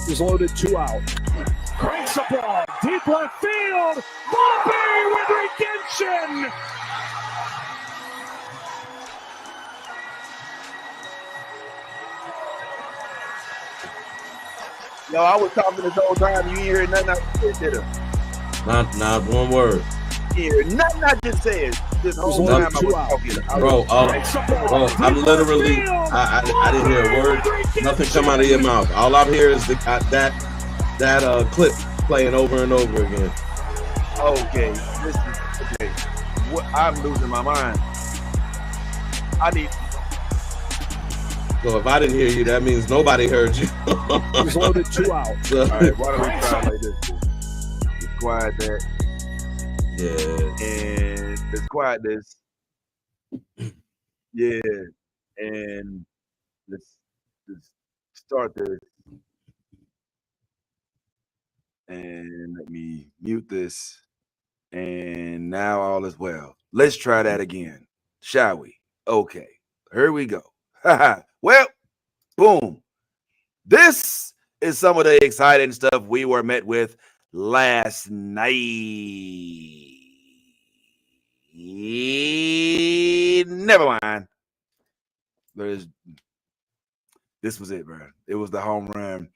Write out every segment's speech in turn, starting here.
is loaded, 2 out. Cranks the ball, deep left field. Volpe with redemption. Yo, I was talking this whole time. You ain't hear nothing I said, did I? Not one word. You hear nothing I just said. This whole time I was talking. Bro, I'm literally, I didn't hear a word. Nothing come out of your mouth. All I'm hearing is that clip playing over and over again. Okay, this is okay. What I'm losing my mind. I need. So if I didn't hear you, that means nobody heard you. He's loaded, 2 out. So, all right, why don't we try like this? Just quiet that. Yeah. And let's quiet this. Yeah. And let's start this. And let me mute this. And now all is well. Let's try that again. Shall we? Okay. Here we go. Well, boom. This is some of the exciting stuff we were met with last night. Never mind. This was it, bro. It was the home run.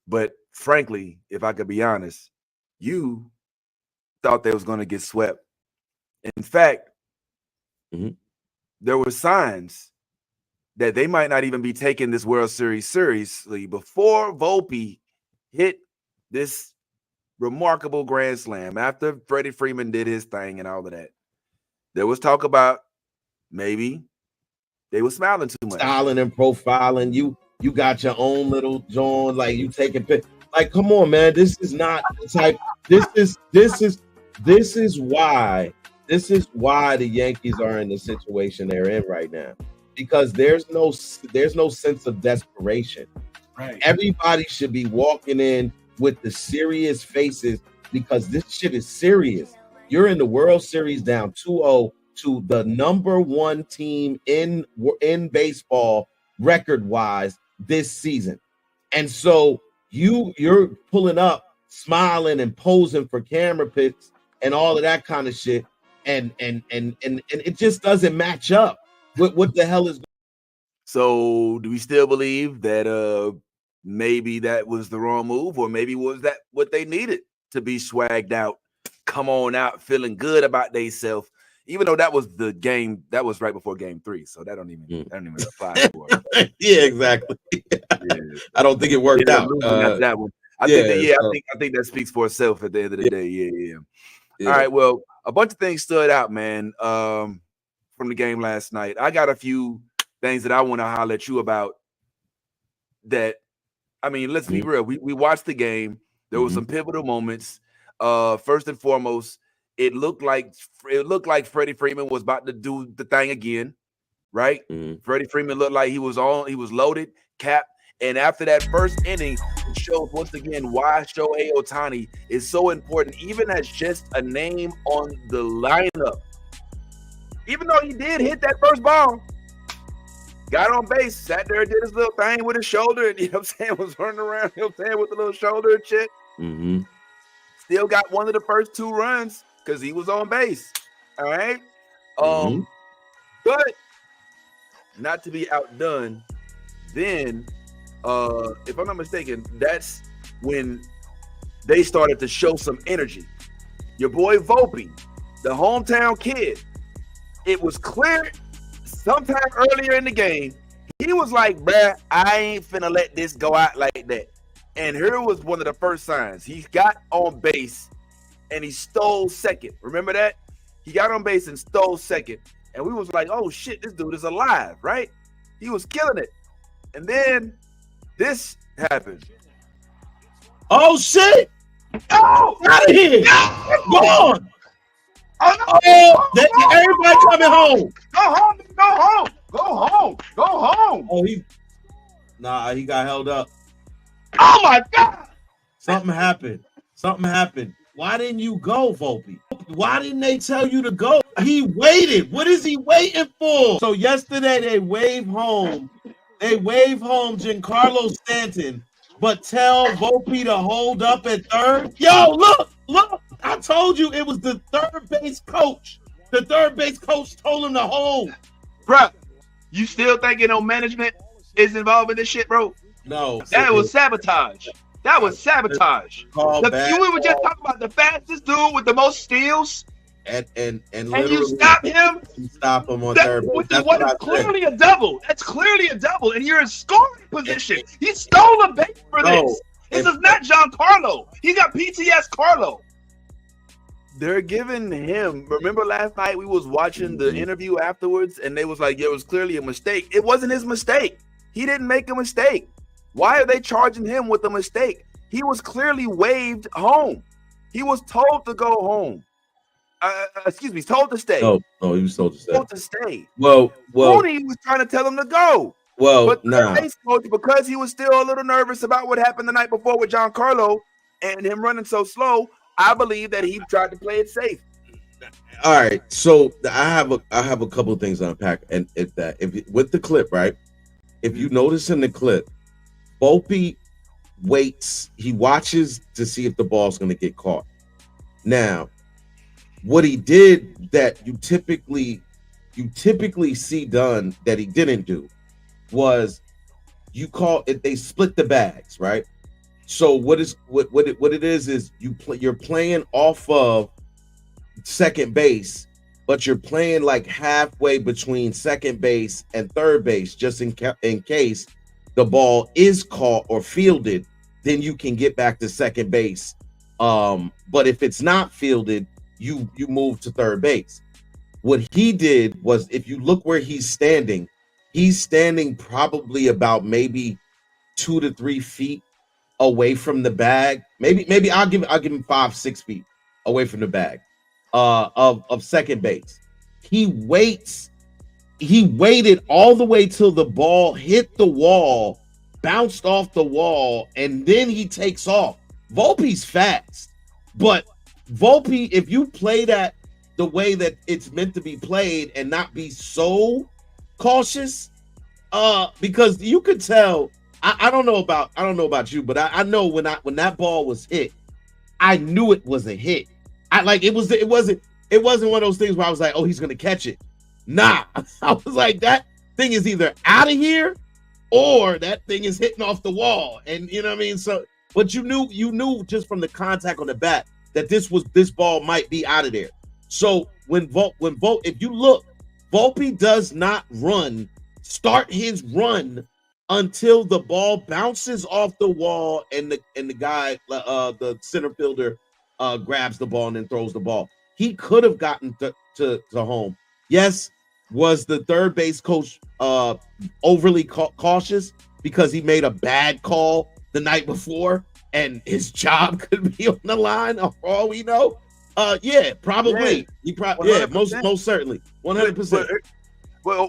But frankly, if I could be honest, you thought they was going to get swept. In fact, there were signs that they might not even be taking this World Series seriously before Volpe hit this remarkable grand slam after Freddie Freeman did his thing and all of that. There was talk about maybe they were smiling too much. Styling and profiling. You got your own little John, like you taking pictures. Like, come on, man. This is not the type. This is why the Yankees are in the situation they're in right now. Because there's no sense of desperation. Right. Everybody should be walking in with the serious faces because this shit is serious. You're in the World Series down 2-0 to the number one team in baseball record-wise this season. And so you're pulling up, smiling and posing for camera pics and all of that kind of shit. And it just doesn't match up. What the hell is? So do we still believe that maybe that was the wrong move, or maybe was that what they needed to be swagged out, come on out, feeling good about themselves? Even though that was the game, that was right before Game 3, so that don't even apply for it. Yeah, exactly. Yeah. I don't think it worked out. That one. I think that speaks for itself at the end of the day. Yeah. All right. Well, a bunch of things stood out, man. From the game last night. I got a few things that I want to holler at you about that. I mean, let's be real. We watched the game. There were some pivotal moments. First and foremost, it looked like Freddie Freeman was about to do the thing again, right? Freddie Freeman looked like he was loaded, capped. And after that first inning, it shows once again why Shohei Ohtani is so important, even as just a name on the lineup. Even though he did hit that first ball, got on base, sat there, did his little thing with his shoulder, and was running around, with the little shoulder and shit. Still got one of the first 2 runs because he was on base. All right. But not to be outdone, then if I'm not mistaken, that's when they started to show some energy. Your boy Volpe, the hometown kid, it was clear sometime earlier in the game, he was like, bruh, I ain't finna let this go out like that. And here was one of the first signs. He got on base and he stole second. Remember that? He got on base and stole second. And we was like, oh shit, this dude is alive, right? He was killing it. And then this happened. Oh shit! Oh, out of here! Go on! Everybody coming home. Go home. Oh, he got held up. Oh my God! Something happened. Why didn't you go, Volpe? Why didn't they tell you to go? He waited. What is he waiting for? So yesterday they waved home Giancarlo Stanton but tell Volpe to hold up at third. Yo, look! I told you it was the third base coach. The third base coach told him to hold. Bruh, you still thinking management is involved in this shit, bro? No, that was sabotage. That was sabotage. We were just talking about the fastest dude with the most steals. And you stop him. You stop him on third base. That's what is clearly a double. That's clearly a double, and you're in scoring position. He stole a base for this. This is not Giancarlo. He got PTS Carlo. They're giving him. Remember last night we was watching the interview afterwards, and they was like, "Yeah, it was clearly a mistake." It wasn't his mistake. He didn't make a mistake. Why are they charging him with a mistake? He was clearly waved home. He was told to go home. Told to stay. No, he was told to stay. Told to stay. Well, Mooney was trying to tell him to go. But the coach, because he was still a little nervous about what happened the night before with Giancarlo and him running so slow, I believe that he tried to play it safe. All right, so I have a couple of things to unpack, and if with the clip, right? If you notice in the clip, Volpe waits. He watches to see if the ball's going to get caught. Now, what he did that you typically see done that he didn't do was they split the bags, right? So what it is you're playing off of second base, but you're playing like halfway between second base and third base, just in case the ball is caught or fielded, then you can get back to second base. But if it's not fielded, you move to third base. What he did was, if you look where he's standing probably about maybe 2 to 3 feet away from the bag. Maybe I'll give him 5-6 feet away from the bag of second base. He waited all the way till the ball hit the wall, bounced off the wall, and then he takes off. Volpe's fast, but Volpe, if you play that the way that it's meant to be played and not be so cautious, because you could tell. I don't know about you, but I know when that ball was hit, I knew it was a hit. It wasn't one of those things where I was like, oh, he's gonna catch it. Nah, I was like, that thing is either out of here or that thing is hitting off the wall. And you know what I mean? So, but you knew just from the contact on the bat that this ball might be out of there. So if you look, Volpe does not start his run until the ball bounces off the wall and the guy, the center fielder, grabs the ball and then throws the ball. He could have gotten to home. Yes, was the third base coach overly cautious because he made a bad call the night before and his job could be on the line, for all we know? Yeah, probably. Yeah, most certainly, 100%. Well,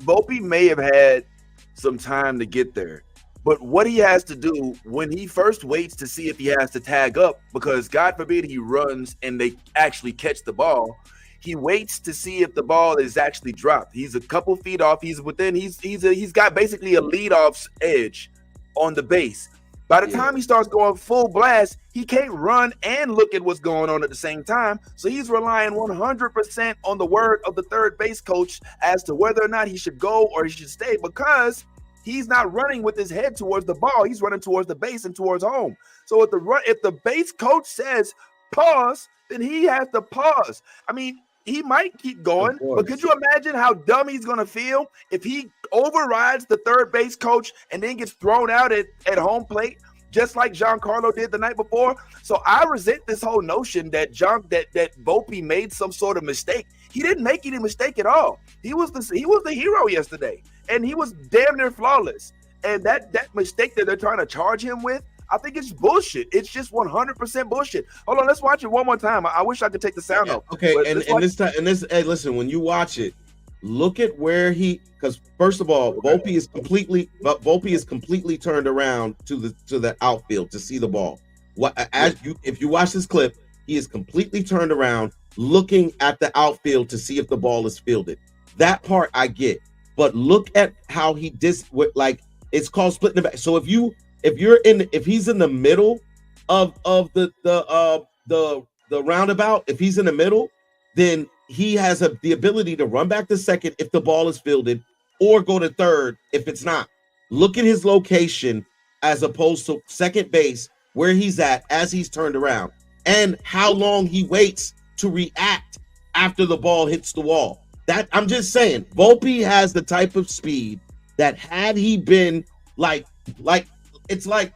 Volpe may have had some time to get there, but what he has to do when he first waits to see if he has to tag up, because God forbid he runs and they actually catch the ball, he waits to see if the ball is actually dropped. He's a couple feet off. He's got basically a leadoff's edge on the base. By the time he starts going full blast, he can't run and look at what's going on at the same time. So he's relying 100% on the word of the third base coach as to whether or not he should go or he should stay, because he's not running with his head towards the ball. He's running towards the base and towards home. So if the base coach says pause, then he has to pause. I mean, he might keep going, but could you imagine how dumb he's going to feel if he overrides the third base coach and then gets thrown out at home plate, just like Giancarlo did the night before? So I resent this whole notion that Volpe made some sort of mistake. He didn't make any mistake at all. He was the hero yesterday, and he was damn near flawless. And that mistake that they're trying to charge him with, I think it's bullshit. It's just 100% bullshit. Hold on, let's watch it one more time. I wish I could take the sound off. Okay, hey, listen, when you watch it, look at where because first of all, Volpe is completely turned around to the outfield to see the ball. If you watch this clip, he is completely turned around, looking at the outfield to see if the ball is fielded. That part I get, but look at how he it's called splitting the back. So if he's in the middle of the roundabout, if he's in the middle, then he has the ability to run back to second if the ball is fielded, or go to third if it's not. Look at his location as opposed to second base, where he's at as he's turned around, and how long he waits to react after the ball hits the wall. That I'm just saying, Volpe has the type of speed that had he been like it's like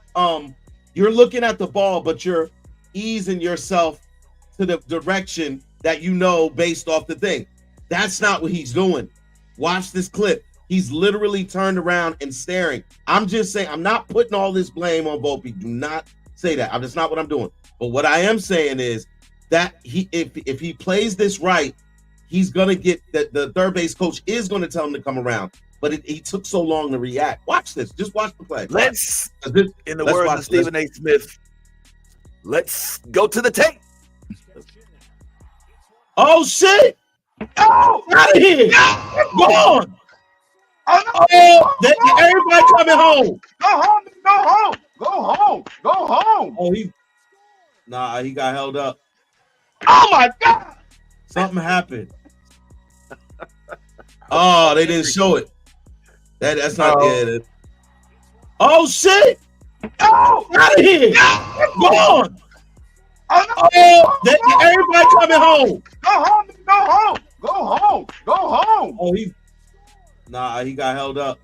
you're looking at the ball, but you're easing yourself to the direction that you know based off the thing. That's not what he's doing. Watch this clip. He's literally turned around and staring. I'm just saying, I'm not putting all this blame on Volpe. Do not say that. That's not what I'm doing. But what I am saying is that if he plays this right, he's gonna get the third base coach is gonna tell him to come around. But he took so long to react. Watch this. Just watch the play. In the words of Stephen A. Smith, let's go to the tape. Oh shit! Oh, out of here! Go on! Everybody coming home. Go home. Go home. Go home. Go home. Oh, he got held up. Oh my God! Something happened. Oh, they didn't show it. That's not good. Oh shit! Oh, out of here! Go on! Everybody coming home. Go home. Go home. Go home. Go home. Oh, he got held up.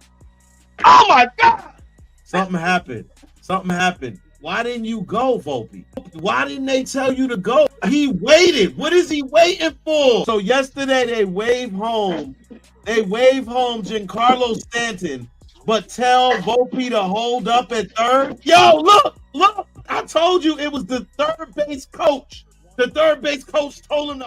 Oh my God! Something happened. Something happened. Why didn't you go, Volpe? Why didn't they tell you to go? He waited. What is he waiting for? So yesterday they wave home Giancarlo Stanton, but tell Volpe to hold up at third. Yo, look. I told you it was the third base coach. The third base coach told him to.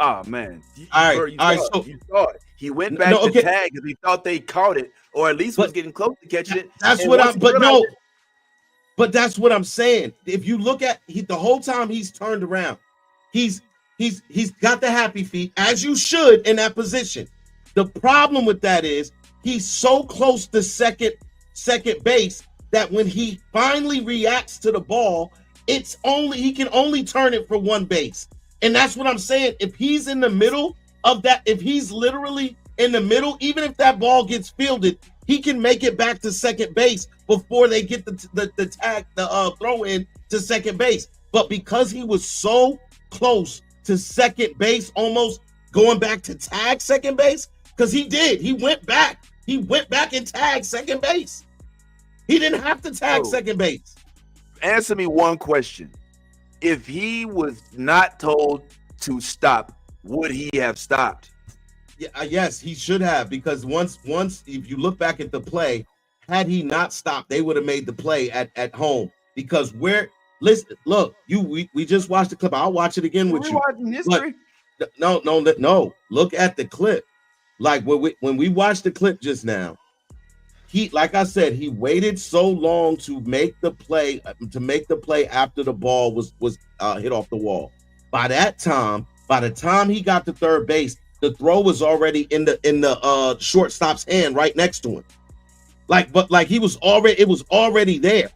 Oh man! All right. You saw it. He went back to tag because he thought they caught it, or at least was getting close to catching it. That's what that's what I'm saying. If you look at the whole time he's turned around, he's got the happy feet, as you should in that position. The problem with that is he's so close to second base that when he finally reacts to the ball, he can only turn it for one base. And that's what I'm saying. If he's in the middle of that, if he's literally in the middle, even if that ball gets fielded, he can make it back to second base before they get the throw in to second base. But because he was so close to second base, almost going back to tag second base, because he went back and tagged second base. He didn't have to tag second base. Answer me one question. If he was not told to stop, would he have stopped? Yeah, yes, he should have, because once if you look back at the play, had he not stopped, they would have made the play at home. Because we just watched the clip. I'll watch it again with you. History? No. Look at the clip. Like when we watched the clip just now, like I said, he waited so long to make the play after the ball was hit off the wall. By the time he got to third base, the throw was already in the shortstop's hand right next to him. It was already there.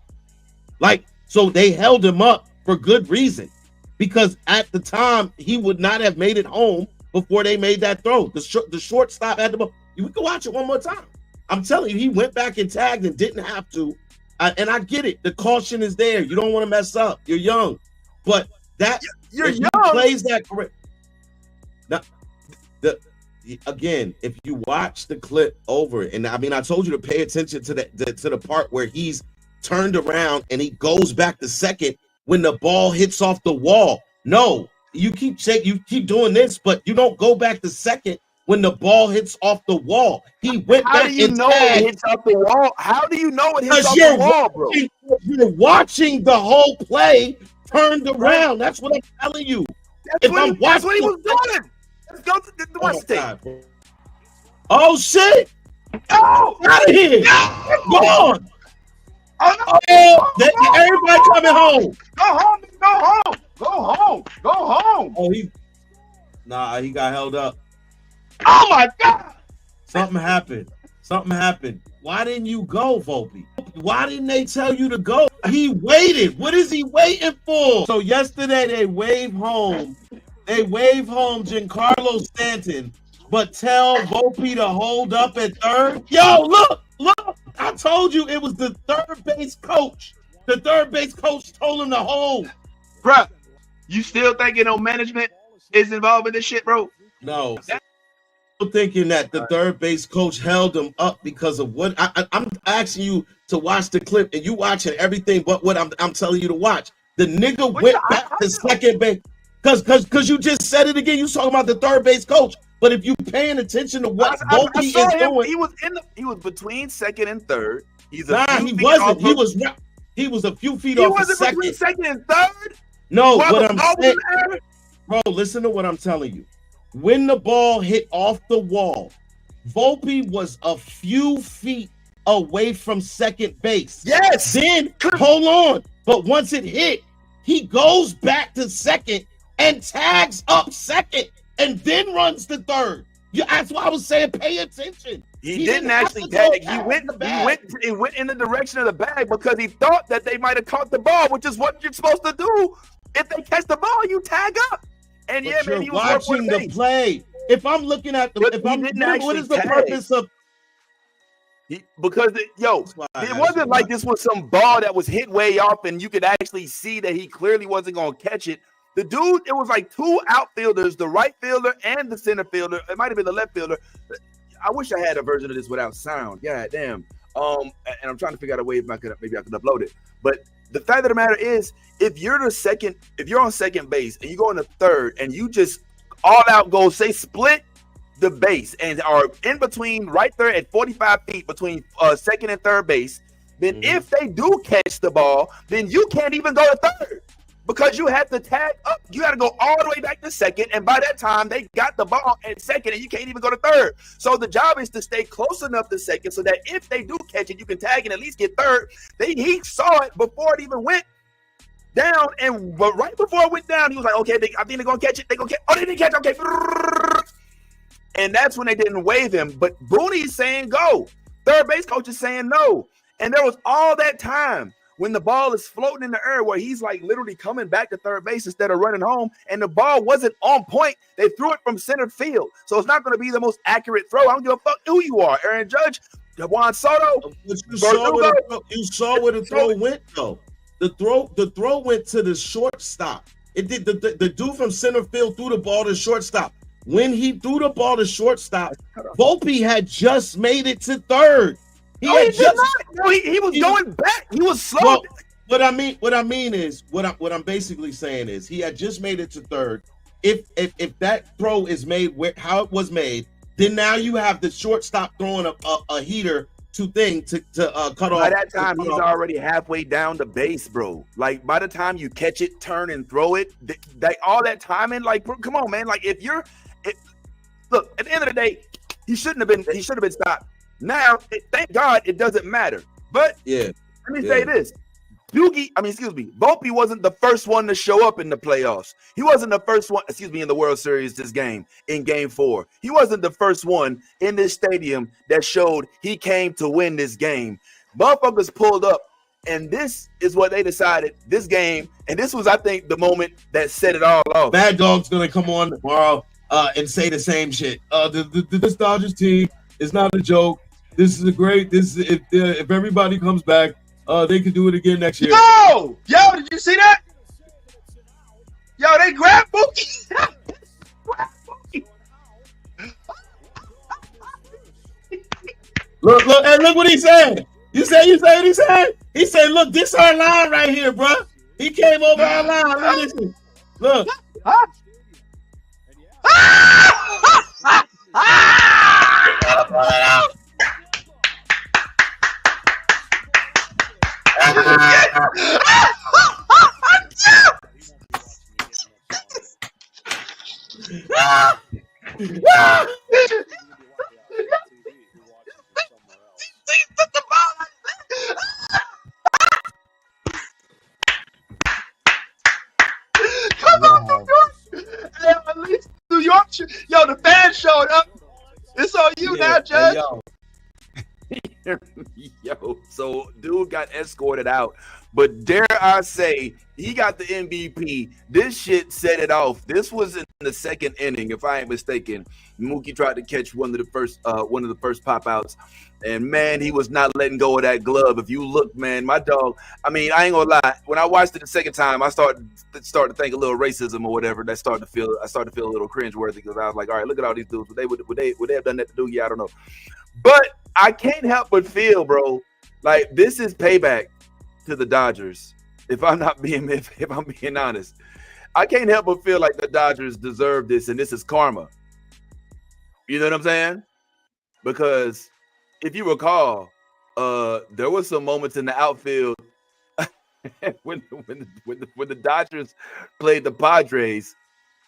So they held him up for good reason, because at the time he would not have made it home before they made that throw. The shortstop had the ball. You can watch it one more time. I'm telling you, he went back and tagged and didn't have to. And I get it. The caution is there. You don't want to mess up. You're young, but you're young. He plays that correct. Now, again, if you watch the clip over, and I mean, I told you to pay attention to the part where he's turned around and he goes back to second when the ball hits off the wall. No, you keep doing this, but you don't go back to second when the ball hits off the wall. He went back and it hits off the wall? How do you know it hits off the wall, bro? You're watching the whole play turned around. That's what I'm telling you. That's what he was doing. Let's go to the West tape. Oh shit! Oh, out of here! Go on! Everybody coming home. Go home. Go home. Go home. Go home. Oh, he got held up. Oh my God! Something happened. Why didn't you go, Volpe? why didn't they tell you to go? He waited. What is he waiting for? So yesterday they wave home Giancarlo Stanton, but tell Volpe to hold up at third. Yo, look. I told you it was the third base coach. The third base coach told him to hold. Bruh, you still thinking management is involved in this shit, bro? No. I'm thinking that the third base coach held him up because of what I'm asking you to watch the clip, and you watching everything but what I'm telling you to watch. The nigga went back to second base because you just said it again. You talking about the third base coach, but if you paying attention to what Volpe is doing, he was between second and third. He wasn't. He was a few feet off the second. Between second and third. No, what I'm saying, bro. Listen to what I'm telling you. When the ball hit off the wall, Volpe was a few feet away from second base. Yes. Then, hold on. But once it hit, he goes back to second and tags up second and then runs to third. That's why I was saying pay attention. He didn't actually tag. He went in the direction of the bag because he thought that they might have caught the ball, which is what you're supposed to do. If they catch the ball, you tag up. And but man, he was watching the play. If I'm looking at what is the purpose of? Because it wasn't like this was some ball that was hit way off, and you could actually see that he clearly wasn't going to catch it. The dude, it was like two outfielders, the right fielder and the center fielder. It might have been the left fielder. I wish I had a version of this without sound. God damn. And I'm trying to figure out a way if maybe I could upload it. But the fact of the matter is, if you're on second base and you go in the third and you just all out go, say split the base and are in between right there at 45 feet between second and third base, then if they do catch the ball, then you can't even go to third because you have to tag up. You got to go all the way back to second, and by that time they got the ball at second and you can't even go to third. So the job is to stay close enough to second so that if they do catch it, you can tag and at least get third. He saw it before it even went down, but right before it went down, he was like, okay, I think they're going to catch it. They're going to catch it. Oh, they didn't catch it. Okay. And that's when they didn't wave him. But Booney's saying go. Third base coach is saying no. And there was all that time when the ball is floating in the air where he's like literally coming back to third base instead of running home, and the ball wasn't on point. They threw it from center field. So it's not going to be the most accurate throw. I don't give a fuck who you are. Aaron Judge, Juan Soto. You saw where the throw went, though. The throw went to the shortstop. It did. The dude from center field threw the ball to shortstop. When he threw the ball to shortstop, Volpe had just made it to third. He was going back. He was slow. Well, what I mean is what I'm basically saying is he had just made it to third. If that throw is made how it was made, then now you have the shortstop throwing a heater to cut off. By that time, he's already halfway down the base, bro. Like by the time you catch it, turn and throw it, all that timing. Like, bro, come on, man. Like look, at the end of the day, he should have been stopped. Now, thank God it doesn't matter. But let me say this. Volpe wasn't the first one to show up in the playoffs. He wasn't the first one, in the World Series in game 4. He wasn't the first one in this stadium that showed he came to win this game. Motherfuckers pulled up, and this is what they decided this game, and this was, I think, the moment that set it all off. Bad Dog's going to come on tomorrow and say the same shit. This Dodgers team is not a joke. This is if everybody comes back, they can do it again next year. Yo, did you see that? Yo, they grabbed Mookie. Look what he said. You say what he said? He said, look, this our line right here, bro. He came over our line. Look. Come on, New York. Hey, at least New York. Yo, the fans showed up. It's on you now, Judge. Hey, Yo, so dude got escorted out, but dare I say he got the MVP. This shit set it off. This was in the second inning, if I ain't mistaken. Mookie tried to catch one of the first pop outs, and man, he was not letting go of that glove. If you look, man, my dog. I mean, I ain't gonna lie. When I watched it the second time, I started to think a little racism or whatever. I started to feel a little cringeworthy because I was like, all right, look at all these dudes. Would they have done that to Doogie? I don't know, but I can't help but feel, bro, like this is payback to the Dodgers. If I'm being honest, I can't help but feel like the Dodgers deserve this, and this is karma. You know what I'm saying? Because if you recall, there were some moments in the outfield when the Dodgers played the Padres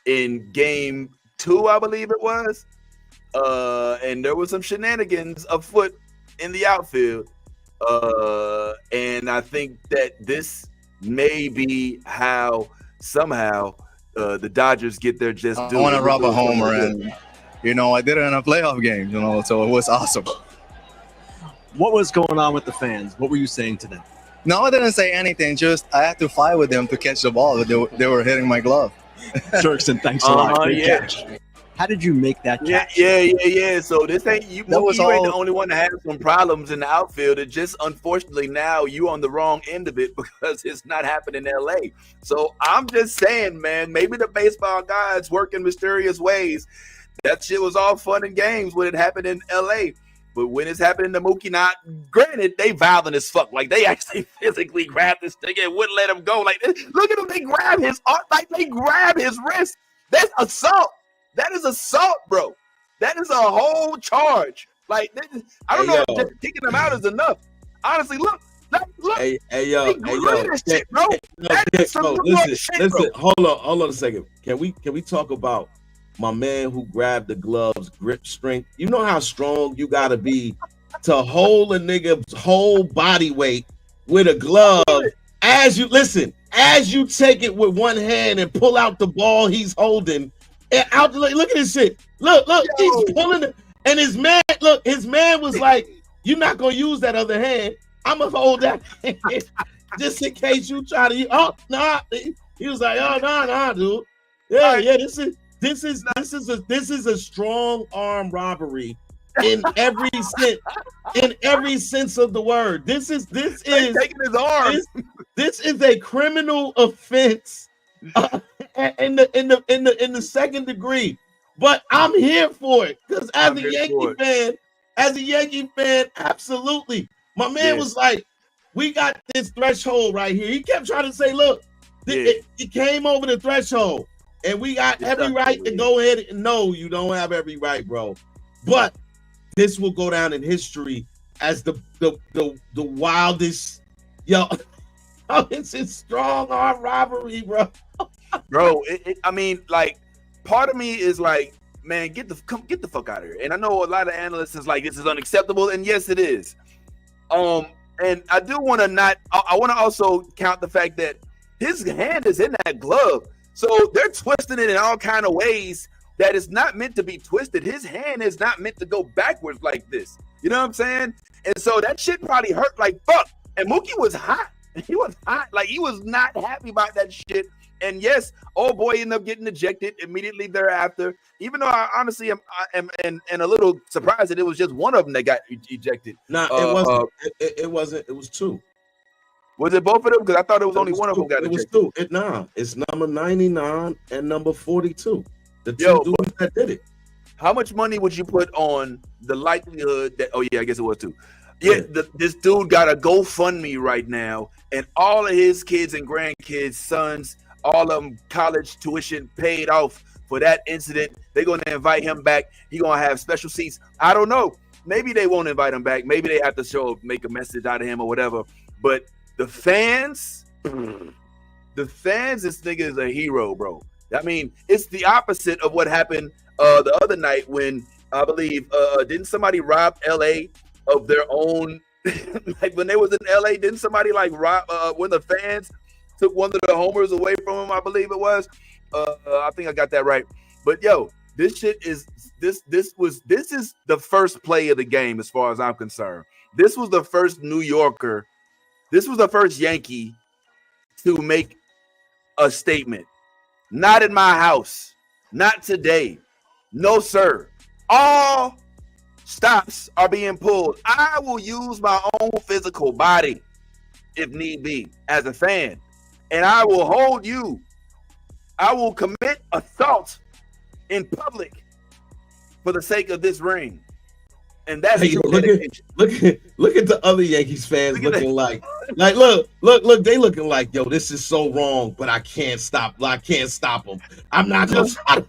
in Game 2, I believe it was. And there was some shenanigans afoot in the outfield. And I think that this may be how somehow the Dodgers get their just due. I want to rub a homer, and I did it in a playoff game, so it was awesome. What was going on with the fans? What were you saying to them? No, I didn't say anything. Just I had to fight with them to catch the ball. They were hitting my glove. Jerkson, thanks a lot. Great catch. How did you make that catch? Yeah. So this ain't you. You ain't the only one to have some problems in the outfield. It just unfortunately now you on the wrong end of it because it's not happening in LA. So I'm just saying, man, maybe the baseball gods work in mysterious ways. That shit was all fun and games when it happened in LA. But when it's happening to Mookie, not granted, they violent as fuck. Like they actually physically grabbed this thing and wouldn't let him go. Like look at him, they grab his wrist. That's assault. That is assault, bro. That is a whole charge. Like I don't know if just kicking them out is enough. Honestly, look. Hey, yo, shit, bro. Listen. Hold on a second. Can we talk about my man who grabbed the gloves grip strength? You know how strong you gotta be to hold a nigga's whole body weight with a glove as you take it with one hand and pull out the ball he's holding. And out, look at this shit. Look, he's pulling it. And his man was like, you're not gonna use that other hand. I'm gonna hold that hand just in case you try to. He was like, nah, dude. Yeah. This is a strong arm robbery in every sense of the word. This is taking his arm. This is a criminal offense in the second degree. But I'm here for it because as a Yankee fan, absolutely. My man was like, we got this threshold right here. He kept trying to say, look, it came over the threshold. And we got every right to go ahead and no, you don't have every right, bro. But this will go down in history as the wildest, it's a strong arm robbery, bro. Bro, I mean, like, part of me is like, man, get the fuck out of here. And I know a lot of analysts is like, this is unacceptable, and yes, it is. And I do want to I want to also count the fact that his hand is in that glove. So they're twisting it in all kind of ways that is not meant to be twisted. His hand is not meant to go backwards like this. You know what I'm saying? And so that shit probably hurt like fuck. And Mookie was hot. He was hot. Like he was not happy about that shit. And yes, old boy ended up getting ejected immediately thereafter. Even though I honestly am a little surprised that it was just one of them that got ejected. No, it wasn't. It wasn't. It was two. Was it both of them? Because I thought it was only one of them got ejected. It was two. It's number 99 and number 42. The two dudes that did it. How much money would you put on the likelihood that? Oh yeah, I guess it was two. Yeah, this dude got a GoFundMe right now, and all of his kids and grandkids, sons, all of them college tuition paid off for that incident. They're gonna invite him back. He gonna have special seats. I don't know. Maybe they won't invite him back. Maybe they have to make a message out of him or whatever. But the fans, this nigga is a hero, bro. I mean, it's the opposite of what happened the other night when I believe didn't somebody rob LA of their own? Like when they was in LA, didn't somebody like rob when the fans took one of the homers away from him? I believe it was. I think I got that right. But yo, this shit is this is the first play of the game as far as I'm concerned. this was the first New Yorker, this was the first Yankee to make a statement. Not in my house. Not today. No, sir. All stops are being pulled. I will use my own physical body if need be as a fan. And I will hold you. I will commit assault in public for the sake of this ring. And that's hey, look at the other Yankees fans looking like look, they looking like, yo, this is so wrong, but I can't stop them. I'm not gonna stop.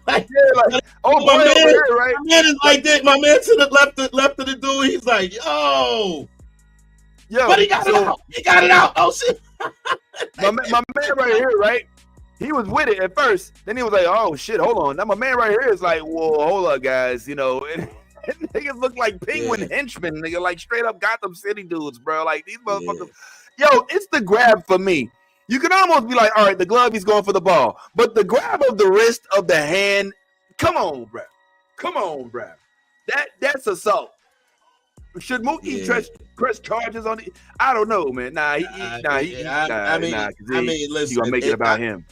Oh, my man, right? My man is like that. My man to the left of the dude, he's like, yo, but he got it out. He got it out. Oh shit. my man right here, right? He was with it at first. Then he was like, oh shit, hold on. Now my man right here is like, whoa, hold up, guys, you know. Niggas look like penguin henchmen, nigga, like straight up Gotham City dudes, bro. Like these motherfuckers. Yo, it's the grab for me. You can almost be like, all right, the glove, he's going for the ball. But the grab of the wrist of the hand, come on, bro. Come on, bro. That's assault. Should Mookie press charges on it? I don't know, man. I mean, listen, you gonna make it about him.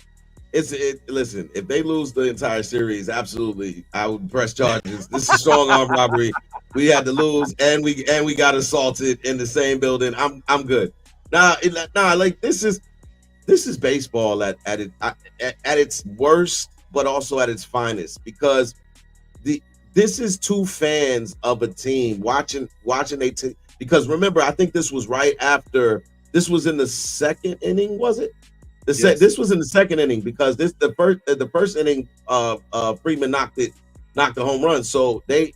Listen, if they lose the entire series, absolutely, I would press charges. This is strong arm robbery. We had to lose, and we got assaulted in the same building. I'm good. Like this is baseball at its worst, but also at its finest, because this is two fans of a team watching a team. Because remember, I think this was right after. This was in the second inning, was it? This was in the second inning, because the first inning, Freeman knocked the home run. So they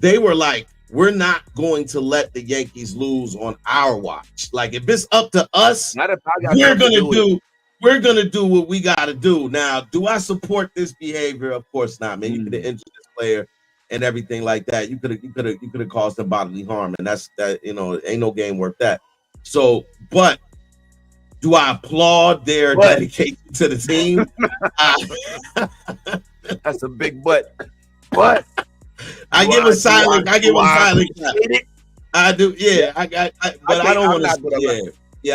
were like, we're not going to let the Yankees lose on our watch. Like, if it's up to us, we're gonna do what we gotta do. Now, do I support this behavior? Of course not, man. You could have injured this player and everything like that. You could have caused them bodily harm, and ain't no game worth that. So, but do I applaud their dedication to the team? That's a big but. But I give a silent. I give a silent. I do. Yeah. I don't want to.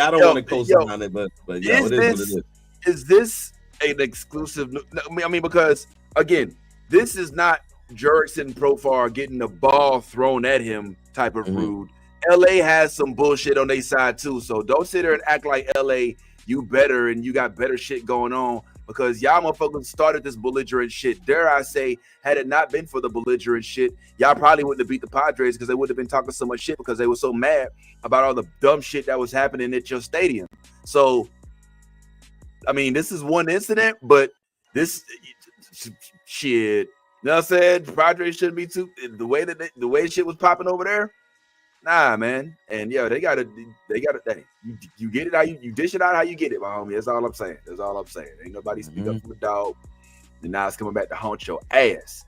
I don't want to co-sign on it. But yeah, it is what it is. Is this an exclusive? I mean, because again, this is not Jurickson Profar getting the ball thrown at him type of rude. LA has some bullshit on their side too, so don't sit there and act like LA you better and you got better shit going on, because y'all motherfuckers started this belligerent shit. Dare I say, had it not been for the belligerent shit, y'all probably wouldn't have beat the Padres, because they would have been talking so much shit because they were so mad about all the dumb shit that was happening at your stadium. So, I mean, this is one incident, but this shit, you know what I'm saying? The Padres shouldn't be too the way shit was popping over there. Nah, man. And they gotta you get it how you dish it out how you get it, my homie. That's all I'm saying. Ain't nobody speak up for the dog. And now it's coming back to haunt your ass.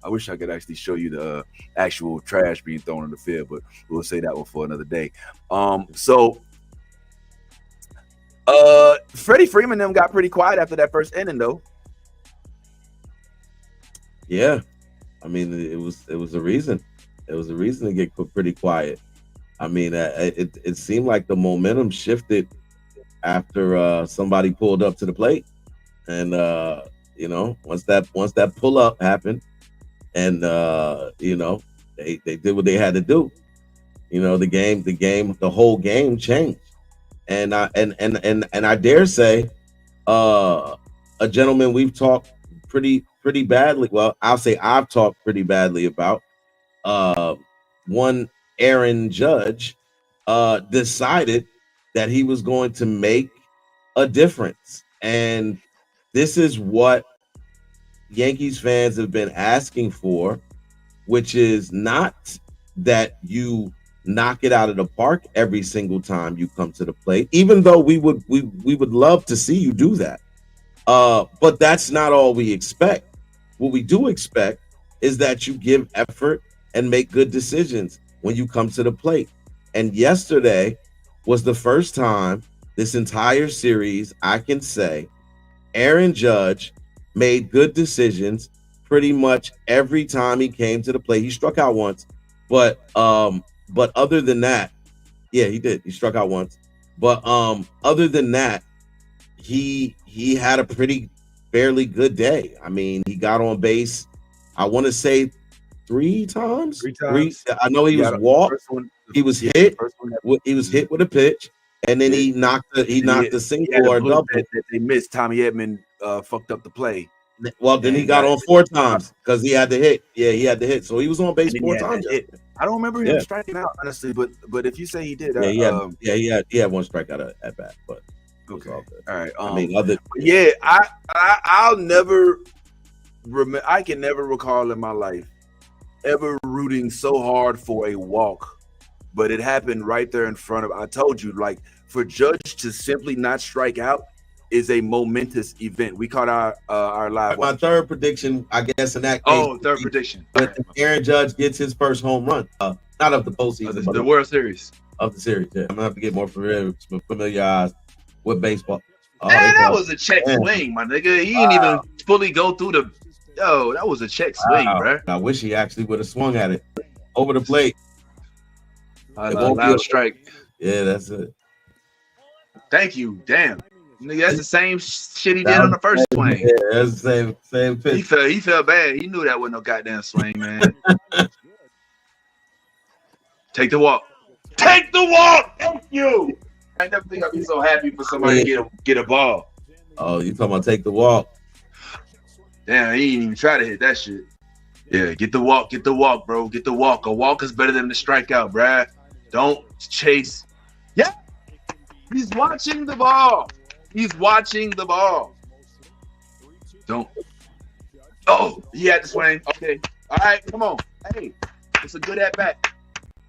I wish I could actually show you the actual trash being thrown in the field, but we'll say that one for another day. So Freddie Freeman them got pretty quiet after that first inning, though. Yeah, I mean, it was a reason. It was a reason to get pretty quiet. I mean, it seemed like the momentum shifted after somebody pulled up to the plate, and once that pull up happened, and they did what they had to do. The whole game changed, and I dare say, a gentleman we've talked pretty badly. Well, I'll say I've talked pretty badly about. One Aaron Judge decided that he was going to make a difference, and this is what Yankees fans have been asking for, which is not that you knock it out of the park every single time you come to the plate, even though we would love to see you do that. But that's not all we expect. What we do expect is that you give effort and make good decisions when you come to the plate. And yesterday was the first time this entire series I can say Aaron Judge made good decisions pretty much every time he came to the plate. He struck out once, but other than that, yeah, he did. He struck out once. But other than that, he had a fairly good day. I mean, he got on base, I want to say 3 times. I know he was walked. He was hit. He was hit with a pitch, and then he knocked the single or double that they missed. Tommy Edman fucked up the play. Well, then he got on 4 times because he had to hit. Yeah, he had to hit. So he was on base 4 times. I don't remember him striking out, honestly, but if you say he did, he had 1 strikeout at bat, but okay, all right. I mean, I'll never remember. I can never recall in my life ever rooting so hard for a walk, but it happened right there in front of. I told you, like, for Judge to simply not strike out is a momentous event. We caught our live. My third prediction, I guess, in that case. Third prediction. But Aaron Judge gets his first home run, not of the postseason, but the World Series. Of the series, yeah. I'm gonna have to get more familiarized with baseball. Man, that was a check swing, my nigga. He didn't even fully go through the. Yo, that was a check swing, bro. I wish he actually would have swung at it over the plate. Loud strike. Yeah, that's it. Thank you. Damn. Nigga, that's the same shit he did on the first swing. Yeah, that's the same pitch. He felt bad. He knew that wasn't no goddamn swing, man. Take the walk. Take the walk. Thank you. I never think I'd be so happy for somebody to get a ball. Oh, you talking about take the walk? Damn, he didn't even try to hit that shit. Yeah, get the walk, bro. Get the walk. A walk is better than the strikeout, bruh. Don't chase. Yeah. He's watching the ball. Don't. Oh, he had to swing. Okay. All right, come on. Hey, it's a good at bat.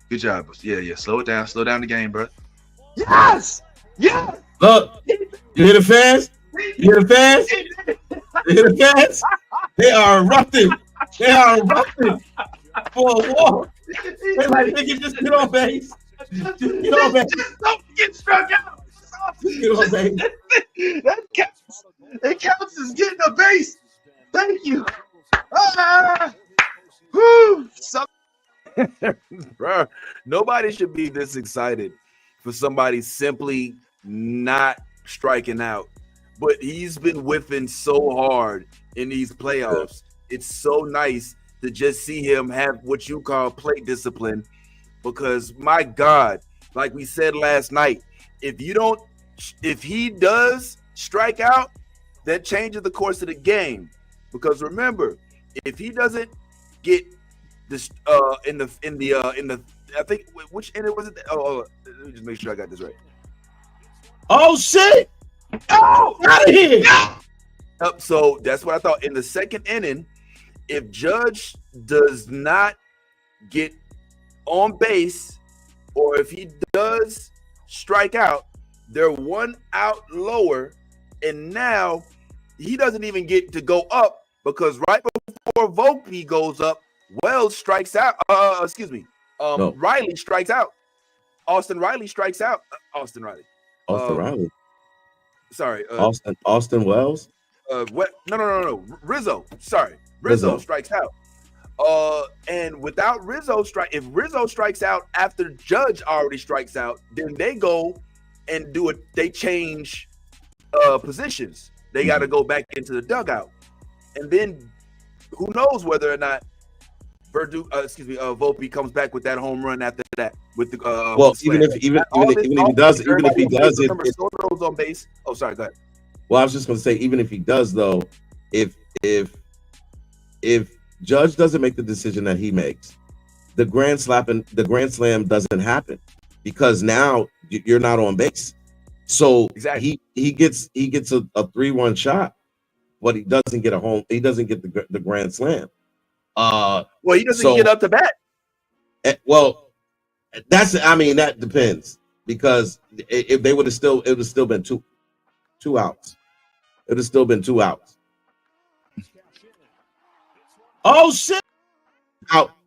Good job. Yeah. Slow it down. Slow down the game, bro. Yes. Look, you hear the fans? You hear the fans? You hear the fans? They are erupting. For a walk. They like, nigga, just get on base. Just get on base. Just don't get struck out. Get on base. That counts. It counts as getting a base. Thank you. Bro, nobody should be this excited for somebody simply not striking out. But he's been whiffing so hard in these playoffs. It's so nice to just see him have what you call plate discipline, because my God, like we said last night, if he does strike out, that changes the course of the game. Because remember, if he doesn't get this in the I think which inning was it? Let me just make sure I got this right. Oh shit! Oh, out of here! So that's what I thought. In the second inning, if Judge does not get on base, or if he does strike out, they're 1 out lower, and now he doesn't even get to go up, because right before Volpe goes up, Wells strikes out. Riley strikes out. Austin Riley strikes out. Austin Riley. Sorry. Austin Wells. No. Rizzo. Sorry. Rizzo strikes out. And without Rizzo if Rizzo strikes out after Judge already strikes out, then they go and they change positions. They got to go back into the dugout. And then who knows whether or not Volpe comes back with that home run after that with the even if he does, Soto's on base. Oh, sorry, go ahead. Well, I was just going to say, even if he does, though, if Judge doesn't make the decision that he makes, the grand slam doesn't happen, because now you're not on base. So exactly. he gets a 3-1 shot, but he doesn't get a home. He doesn't get the grand slam. He doesn't get up to bat. Well, that depends, because if they would have it would have still been two outs. It would have still been 2 outs. Oh shit!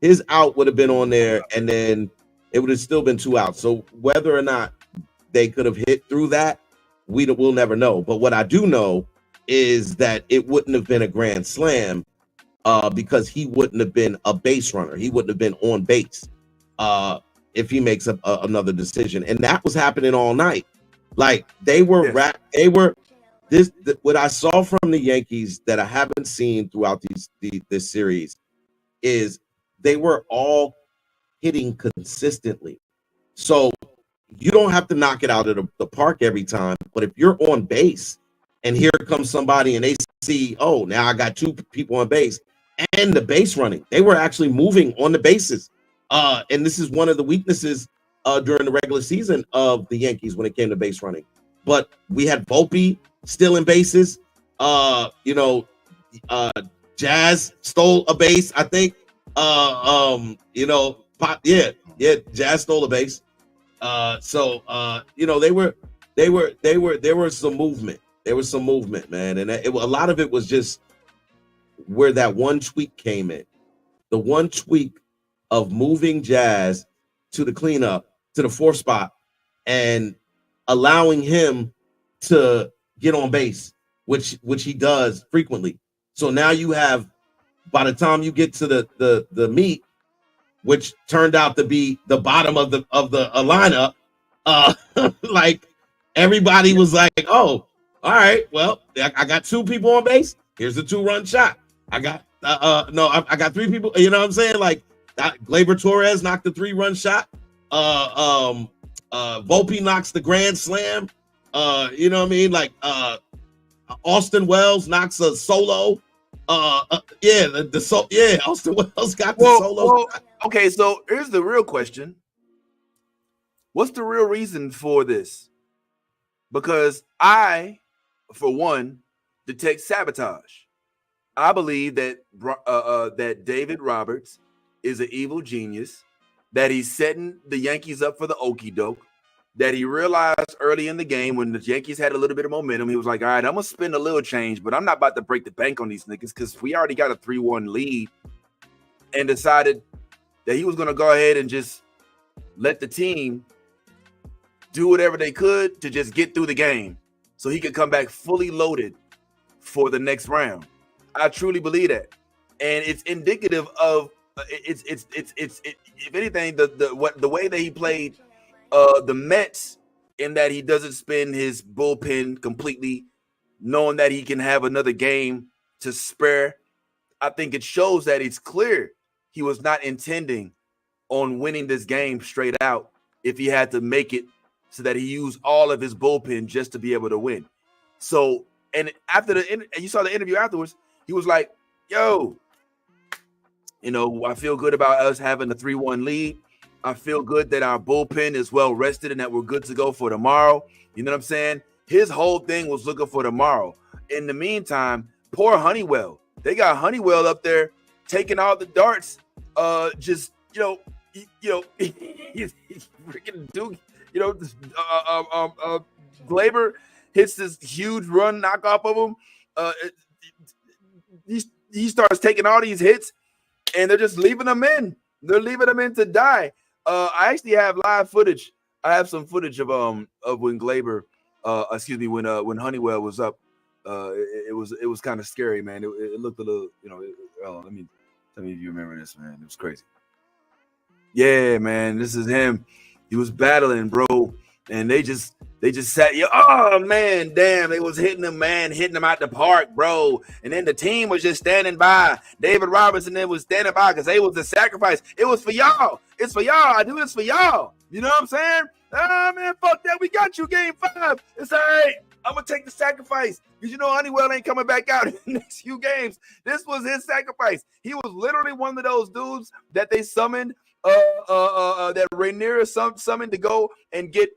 His out would have been on there, and then it would have still been 2 outs. So whether or not they could have hit through that, we'll never know. But what I do know is that it wouldn't have been a grand slam, because he wouldn't have been a base runner. He wouldn't have been on base. if he makes another decision. And that was happening all night. Like they were what I saw from the Yankees that I haven't seen throughout this series is they were all hitting consistently. So you don't have to knock it out of the park every time, but if you're on base and here comes somebody and they see, oh, now I got two people on base and the base running, they were actually moving on the bases. And this is one of the weaknesses during the regular season of the Yankees when it came to base running. But we had Volpe stealing bases. Jazz stole a base, I think. Jazz stole a base. There was some movement. There was some movement, man, and a lot of it was just where that one tweak came in. The one tweak of moving Jazz to the cleanup, to the 4th spot, and allowing him to get on base, which he does frequently. So now you have, by the time you get to the meet, which turned out to be the bottom of the lineup, like everybody was like, oh, all right, well, I got 2 people on base. Here's the 2-run shot. I got I got 3 people. You know what I'm saying? Like Gleyber Torres knocked the 3-run shot. Volpe knocks the grand slam. You know what I mean? Like Austin Wells knocks a solo. Austin Wells got the solo. Okay, so here's the real question. What's the real reason for this? Because I, for one, detect sabotage. I believe that that David Roberts is an evil genius, that he's setting the Yankees up for the okie doke, that he realized early in the game when the Yankees had a little bit of momentum, he was like, all right, I'm going to spend a little change, but I'm not about to break the bank on these niggas because we already got a 3-1 lead, and decided that he was going to go ahead and just let the team do whatever they could to just get through the game so he could come back fully loaded for the next round. I truly believe that. And it's indicative of it's if anything, the way that he played the Mets, in that he doesn't spend his bullpen completely, knowing that he can have another game to spare. I think it shows that it's clear he was not intending on winning this game straight out if he had to make it, so that he used all of his bullpen just to be able to win. So, and after you saw the interview afterwards, he was like, yo, I feel good about us having a 3-1 lead. I feel good that our bullpen is well rested and that we're good to go for tomorrow. You know what I'm saying? His whole thing was looking for tomorrow. In the meantime, poor Honeywell. They got Honeywell up there taking all the darts. He's freaking Duke. Gleyber hits this huge run knockoff of him. He starts taking all these hits, and they're just leaving them in. They're leaving them in to die. I actually have live footage. I have some footage of when Gleyber, when Honeywell was up. It was kind of scary, man. It looked a little, let me tell me if you remember this, man. It was crazy. Yeah, man, this is him. He was battling, bro, and they just sat. Oh man, damn! They was hitting him out the park, bro. And then the team was just standing by. David Robinson then was standing by because they was the sacrifice. It was for y'all. It's for y'all. I do this for y'all. You know what I'm saying? Oh man, fuck that. We got you, game 5. It's all right. I'm gonna take the sacrifice because Honeywell ain't coming back out in the next few games. This was his sacrifice. He was literally one of those dudes that they summoned. That Rhaenyra summoned to go and get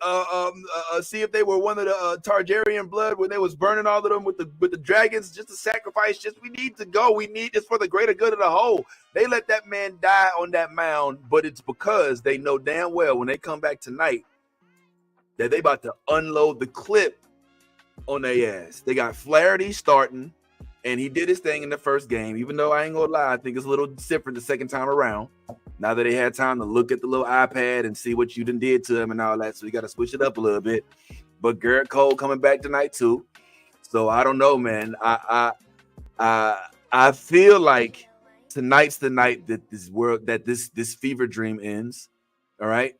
see if they were one of the Targaryen blood when they was burning all of them with the dragons, just a sacrifice. Just we need to go. We need this for the greater good of the whole. They let that man die on that mound, but it's because they know damn well when they come back tonight that they about to unload the clip on their ass. They got Flaherty starting, and he did his thing in the first game. Even though I ain't gonna lie, I think it's a little different the second time around. Now that they had time to look at the little iPad and see what you done did to him and all that, so you got to switch it up a little bit. But Garrett Cole coming back tonight too, so I don't know, man. I feel like tonight's the night that this fever dream ends. All right,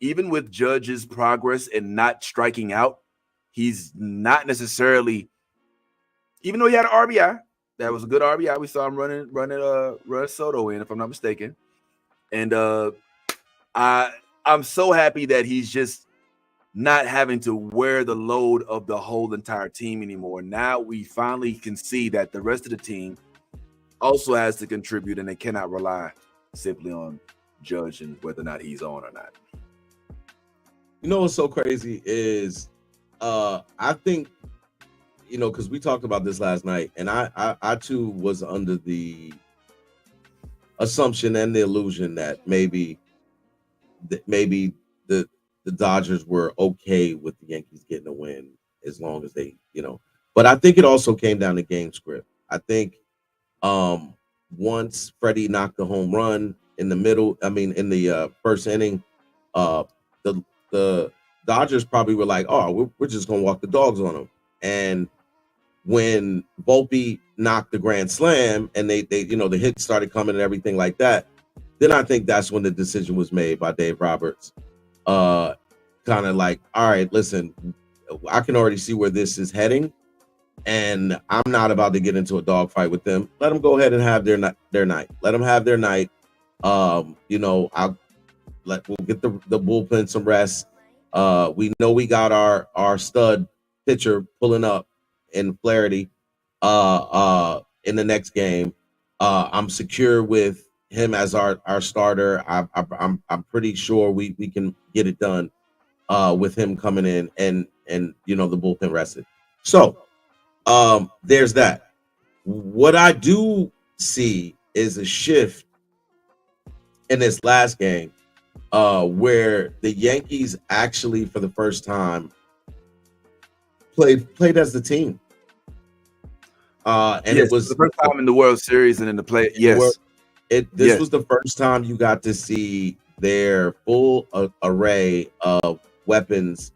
even with Judge's progress and not striking out, he's not necessarily, even though he had an RBI, that was a good RBI. We saw him running Soto in, if I'm not mistaken. And I'm so happy that he's just not having to wear the load of the whole entire team anymore. Now we finally can see that the rest of the team also has to contribute, and they cannot rely simply on Judge and whether or not he's on or not. You know what's so crazy is I think, you know, because we talked about this last night, and I too was under the assumption and the illusion that maybe the Dodgers were okay with the Yankees getting a win as long as they, you know. But I think it also came down to game script. I think once Freddie knocked the home run in the first inning, the Dodgers probably were like, oh, we're just gonna walk the dogs on them. And when Volpe knocked the grand slam and they you know, the hits started coming and everything like that, then I think that's when the decision was made by Dave Roberts. Kind of like, all right, listen, I can already see where this is heading, and I'm not about to get into a dogfight with them. Let them go ahead and have their night. Let them have their night. You know, we'll get the bullpen some rest. We know we got our stud pitcher pulling up in Flaherty in the next game. I'm secure with him as our starter. I'm pretty sure we can get it done with him coming in and you know, the bullpen rested. So there's that. What I do see is a shift in this last game where the Yankees actually, for the first time, played as the team. And yes, it was the first time in the World Series and in the play. Yes. This was the first time you got to see their full array of weapons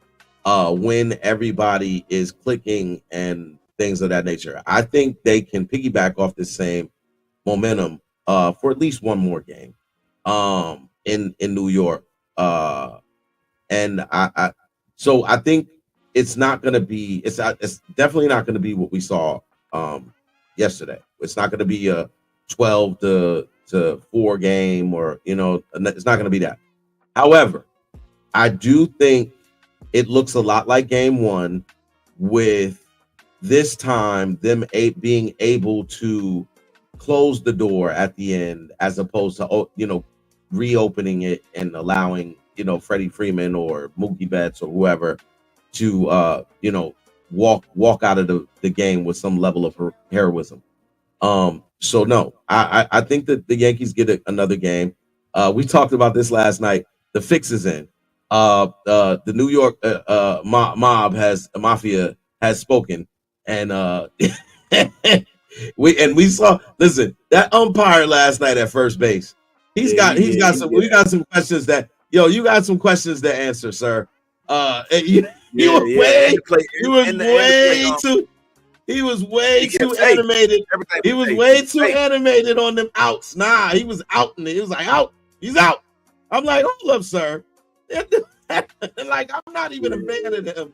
when everybody is clicking and things of that nature. I think they can piggyback off the same momentum for at least one more game in New York. And so I think it's not going to be, it's definitely not going to be what we saw yesterday. It's not going to be a 12 to 4 game, or, you know, it's not going to be that. However, I do think it looks a lot like game one, with this time them being able to close the door at the end, as opposed to, you know, reopening it and allowing, you know, Freddie Freeman or Mookie Betts or whoever to you know, walk out of the game with some level of heroism. So no, I think that the Yankees get another game. We talked about this last night. The fix is in. The New York mafia has spoken, and we saw. Listen, that umpire last night at first base. We got some questions that, you got some questions to answer, sir. He was way too animated. He was way too animated on them outs. Nah, he was outing it. He was like, out. He's out. I'm like, hold up, sir. Like, I'm not even a fan of them.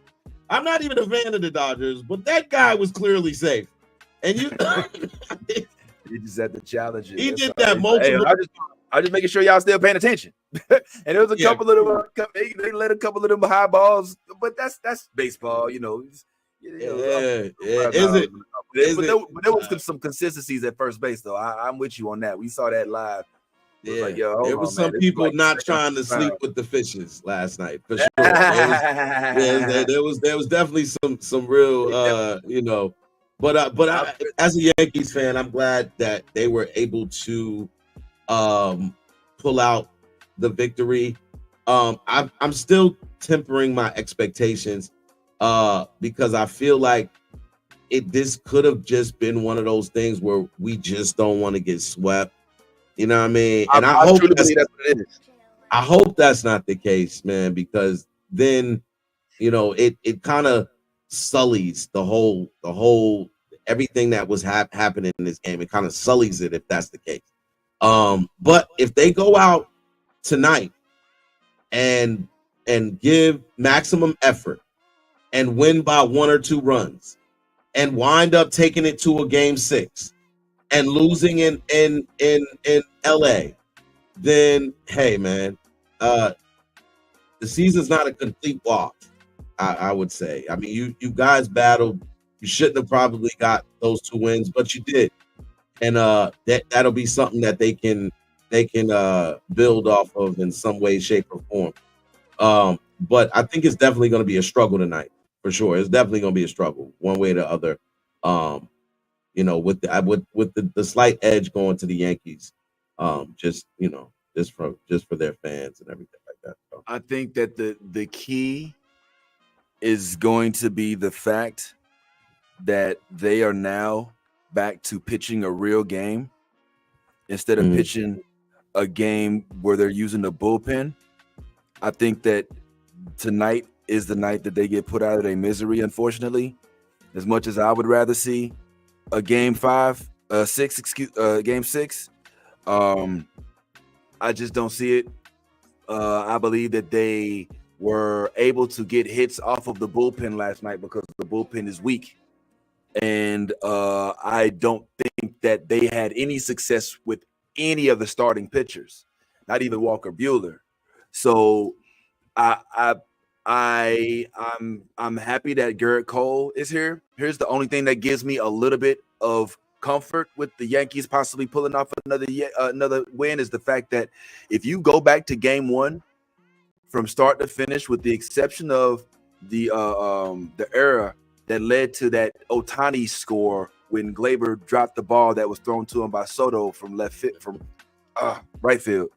I'm not even a fan of the Dodgers, but that guy was clearly safe. And you he just had to challenge it. He did that multiple. Hey, I'm just making sure y'all still paying attention. And there was a couple of them. They let a couple of them high balls, but that's baseball, you know. There was some consistencies at first base, though. I'm with you on that. We saw that live. There was some people not trying to sleep with the fishes last night, for sure. There was definitely some real, you know. But I, as a Yankees fan, I'm glad that they were able to pull out the victory. I'm still tempering my expectations because I feel like this could have just been one of those things where we just don't want to get swept. You know what I mean? And I hope that's what it is. I hope that's not the case, man, because then, you know, it kind of sullies the whole everything that was happening in this game. It kind of sullies it if that's the case. But if they go out tonight and and give maximum effort and win by 1 or 2 runs and wind up taking it to a game 6 and losing in LA, then hey man, the season's not a complete wash. I would say. I mean, you guys battled. You shouldn't have probably got those 2 wins, but you did, and that'll be something that they can build off of in some way, shape, or form. But I think it's definitely going to be a struggle tonight, for sure. It's definitely going to be a struggle, one way or the other. With the slight edge going to the Yankees, just for their fans and everything like that. So. I think that the key is going to be the fact that they are now back to pitching a real game instead of pitching a game where they're using the bullpen. I think that tonight is the night that they get put out of their misery, unfortunately. As much as I would rather see a game 6, I just don't see it. I believe that they were able to get hits off of the bullpen last night because the bullpen is weak. And I don't think that they had any success with any of the starting pitchers, not even Walker Buehler. So I'm happy that Garrett Cole is here. Here's the only thing that gives me a little bit of comfort with the Yankees possibly pulling off another win is the fact that if you go back to game 1 from start to finish, with the exception of the error that led to that Ohtani score when Glaber dropped the ball that was thrown to him by Soto from right field.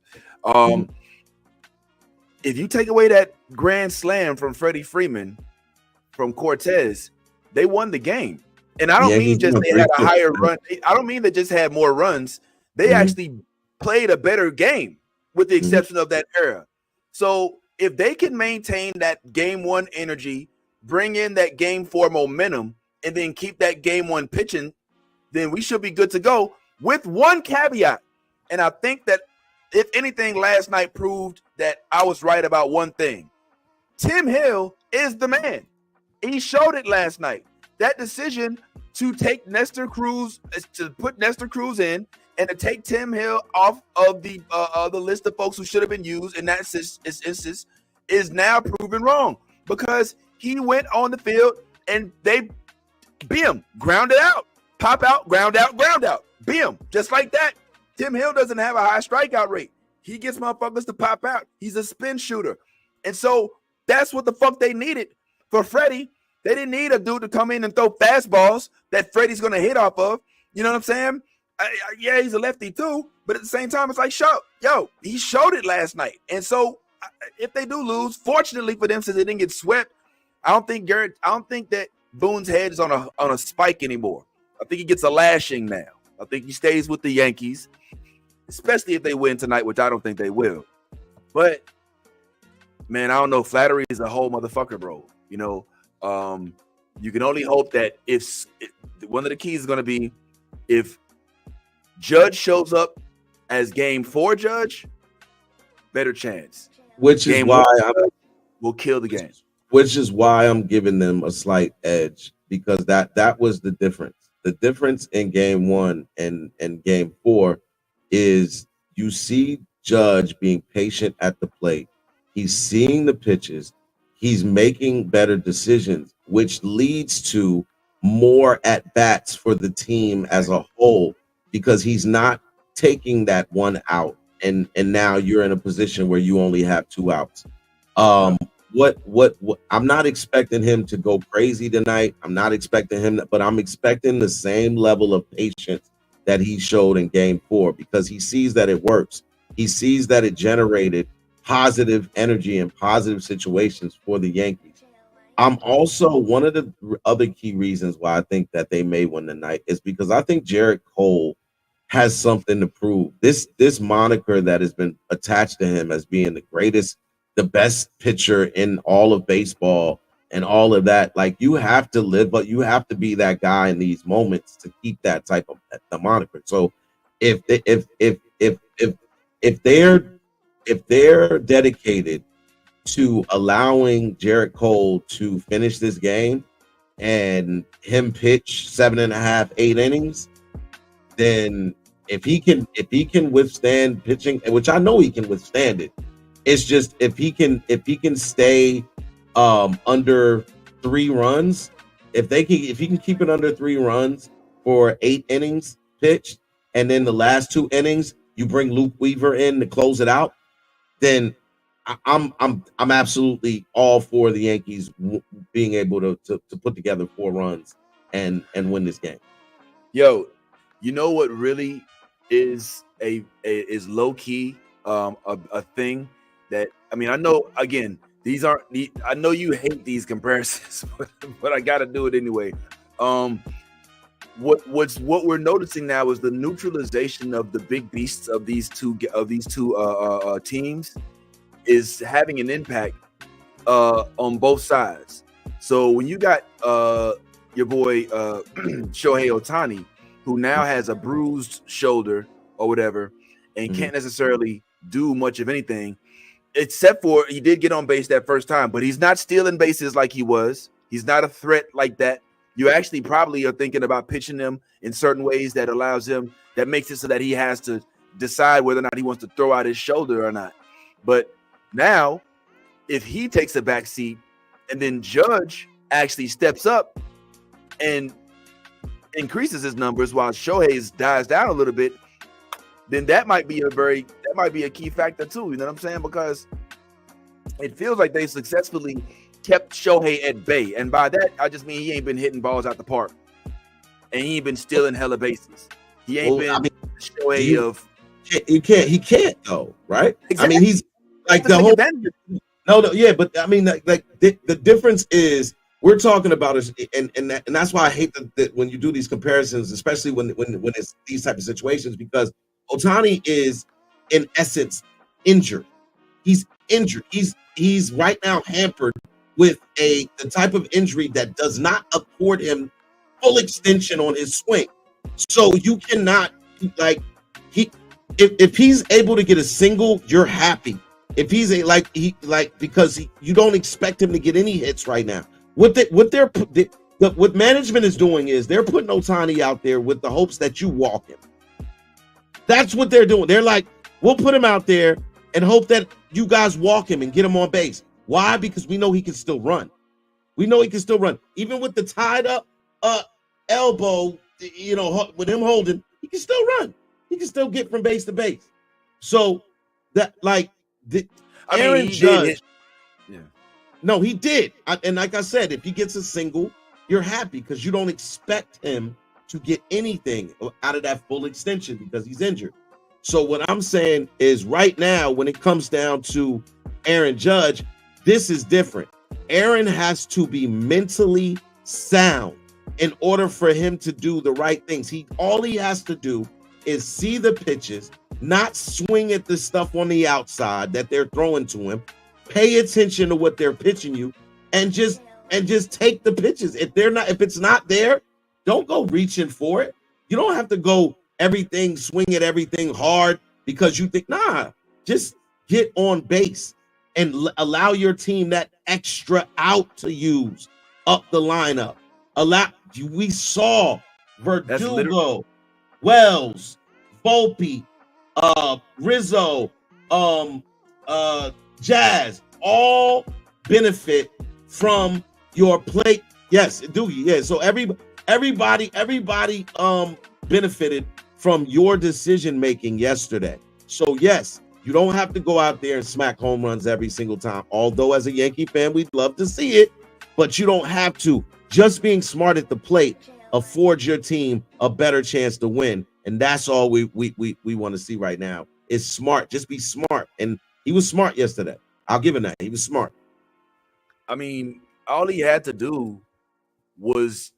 If you take away that grand slam from Freddie Freeman from Cortez, they won the game. And I don't mean just they had a higher run. I don't mean they just had more runs. They actually played a better game with the exception of that error. So if they can maintain that game 1 energy, bring in that game 4 momentum, and then keep that game 1 pitching, then we should be good to go, with one caveat. And I think that if anything, last night proved that I was right about one thing. Tim Hill is the man. He showed it last night. That decision to take Nestor Cruz, to put Nestor Cruz in, and to take Tim Hill off of the list of folks who should have been used in that instance is now proven wrong, because he went on the field and they grounded out, pop out, ground out, just like that. Tim Hill doesn't have a high strikeout rate. He gets motherfuckers to pop out. He's a spin shooter. And so that's what the fuck they needed for Freddie. They didn't need a dude to come in and throw fastballs that Freddie's going to hit off of. You know what I'm saying? Yeah, he's a lefty too, but at the same time, it's like, he showed it last night. And so if they do lose, fortunately for them, since they didn't get swept, I don't think that Boone's head is on a spike anymore. I think he gets a lashing now. I think he stays with the Yankees, especially if they win tonight, which I don't think they will. But man, I don't know. Flattery is a whole motherfucker, bro. You know, you can only hope that if one of the keys is going to be if Judge shows up as game 4 Judge, better chance. Which is why will kill the game. Which is why I'm giving them a slight edge, because that was the difference. The difference in game 1 and game 4 is you see Judge being patient at the plate. He's seeing the pitches. He's making better decisions, which leads to more at-bats for the team as a whole, because he's not taking that one out. And now you're in a position where you only have 2 outs. What I'm not expecting him to go crazy tonight. I'm not expecting him, but I'm expecting the same level of patience that he showed in game 4, because he sees that it works. He sees that it generated positive energy and positive situations for the Yankees. I'm also, one of the other key reasons why I think that they may win tonight is because I think Jarrett Cole has something to prove. This moniker that has been attached to him as being the greatest, the best pitcher in all of baseball and all of that, like, you have to live, but you have to be that guy in these moments to keep that type of the moniker. So if they're dedicated to allowing Jarrett Cole to finish this game and him pitch 7.5, 8 innings, then if he can withstand pitching, which I know he can withstand it, it's just if he can stay under 3 runs, if he can keep it under 3 runs for 8 innings pitched, and then the last 2 innings you bring Luke Weaver in to close it out, then I'm absolutely all for the Yankees being able to put together 4 runs and win this game. Yo, you know what really is is low key a thing that, I mean, I know again these aren't I know you hate these comparisons, but I got to do it anyway. What we're noticing now is the neutralization of the big beasts of these two teams is having an impact on both sides. So when you got your boy Shohei Ohtani, who now has a bruised shoulder or whatever, and can't necessarily do much of anything, except for he did get on base that first time, but he's not stealing bases like he was. He's not a threat like that. You actually probably are thinking about pitching him in certain ways that allows him, that makes it so that he has to decide whether or not he wants to throw out his shoulder or not. But now, if he takes a back seat and then Judge actually steps up and increases his numbers while Shohei's dies down a little bit, then that might be a key factor too. You know what I'm saying? Because it feels like they successfully kept Shohei at bay, and by that I just mean he ain't been hitting balls out the park, and he ain't been stealing hella bases. He ain't Shohei of. He can't though, right? Exactly. I mean, he's like the whole. No, yeah, but I mean, like the difference is we're talking about is, and that's why I hate that when you do these comparisons, especially when it's these type of situations, because Ohtani is in essence injured. He's injured. He's right now hampered with the type of injury that does not afford him full extension on his swing. So you cannot if he's able to get a single, you're happy. If he's because you don't expect him to get any hits right now. What management is doing is they're putting Ohtani out there with the hopes that you walk him. That's what they're doing. They're like, we'll put him out there and hope that you guys walk him and get him on base. Why? Because we know he can still run. We know he can still run. Even with the tied up elbow, with him holding, he can still run. He can still get from base to base. So that Aaron Judge. Yeah. No, he did. And like I said, if he gets a single, you're happy because you don't expect him to get anything out of that full extension because he's injured. So what I'm saying is right now, when it comes down to Aaron Judge, this is different. Aaron has to be mentally sound in order for him to do the right things. All he has to do is see the pitches, not swing at the stuff on the outside that they're throwing to him. Pay attention to what they're pitching you, and just take the pitches. If it's not there, don't go reaching for it. You don't have to go swing at everything hard because you think, just get on base and allow your team that extra out to use up the lineup. We saw Verdugo, Wells, Volpe, Rizzo, Jazz all benefit from your plate. Yes, Doogie. Yeah. So everybody benefited from your decision making yesterday. So yes, you don't have to go out there and smack home runs every single time. Although as a Yankee fan, we'd love to see it, but you don't have to. Just being smart at the plate affords your team a better chance to win. And that's all we want to see right now is smart. Just be smart. And he was smart yesterday. I'll give him that. He was smart. I mean, all he had to do was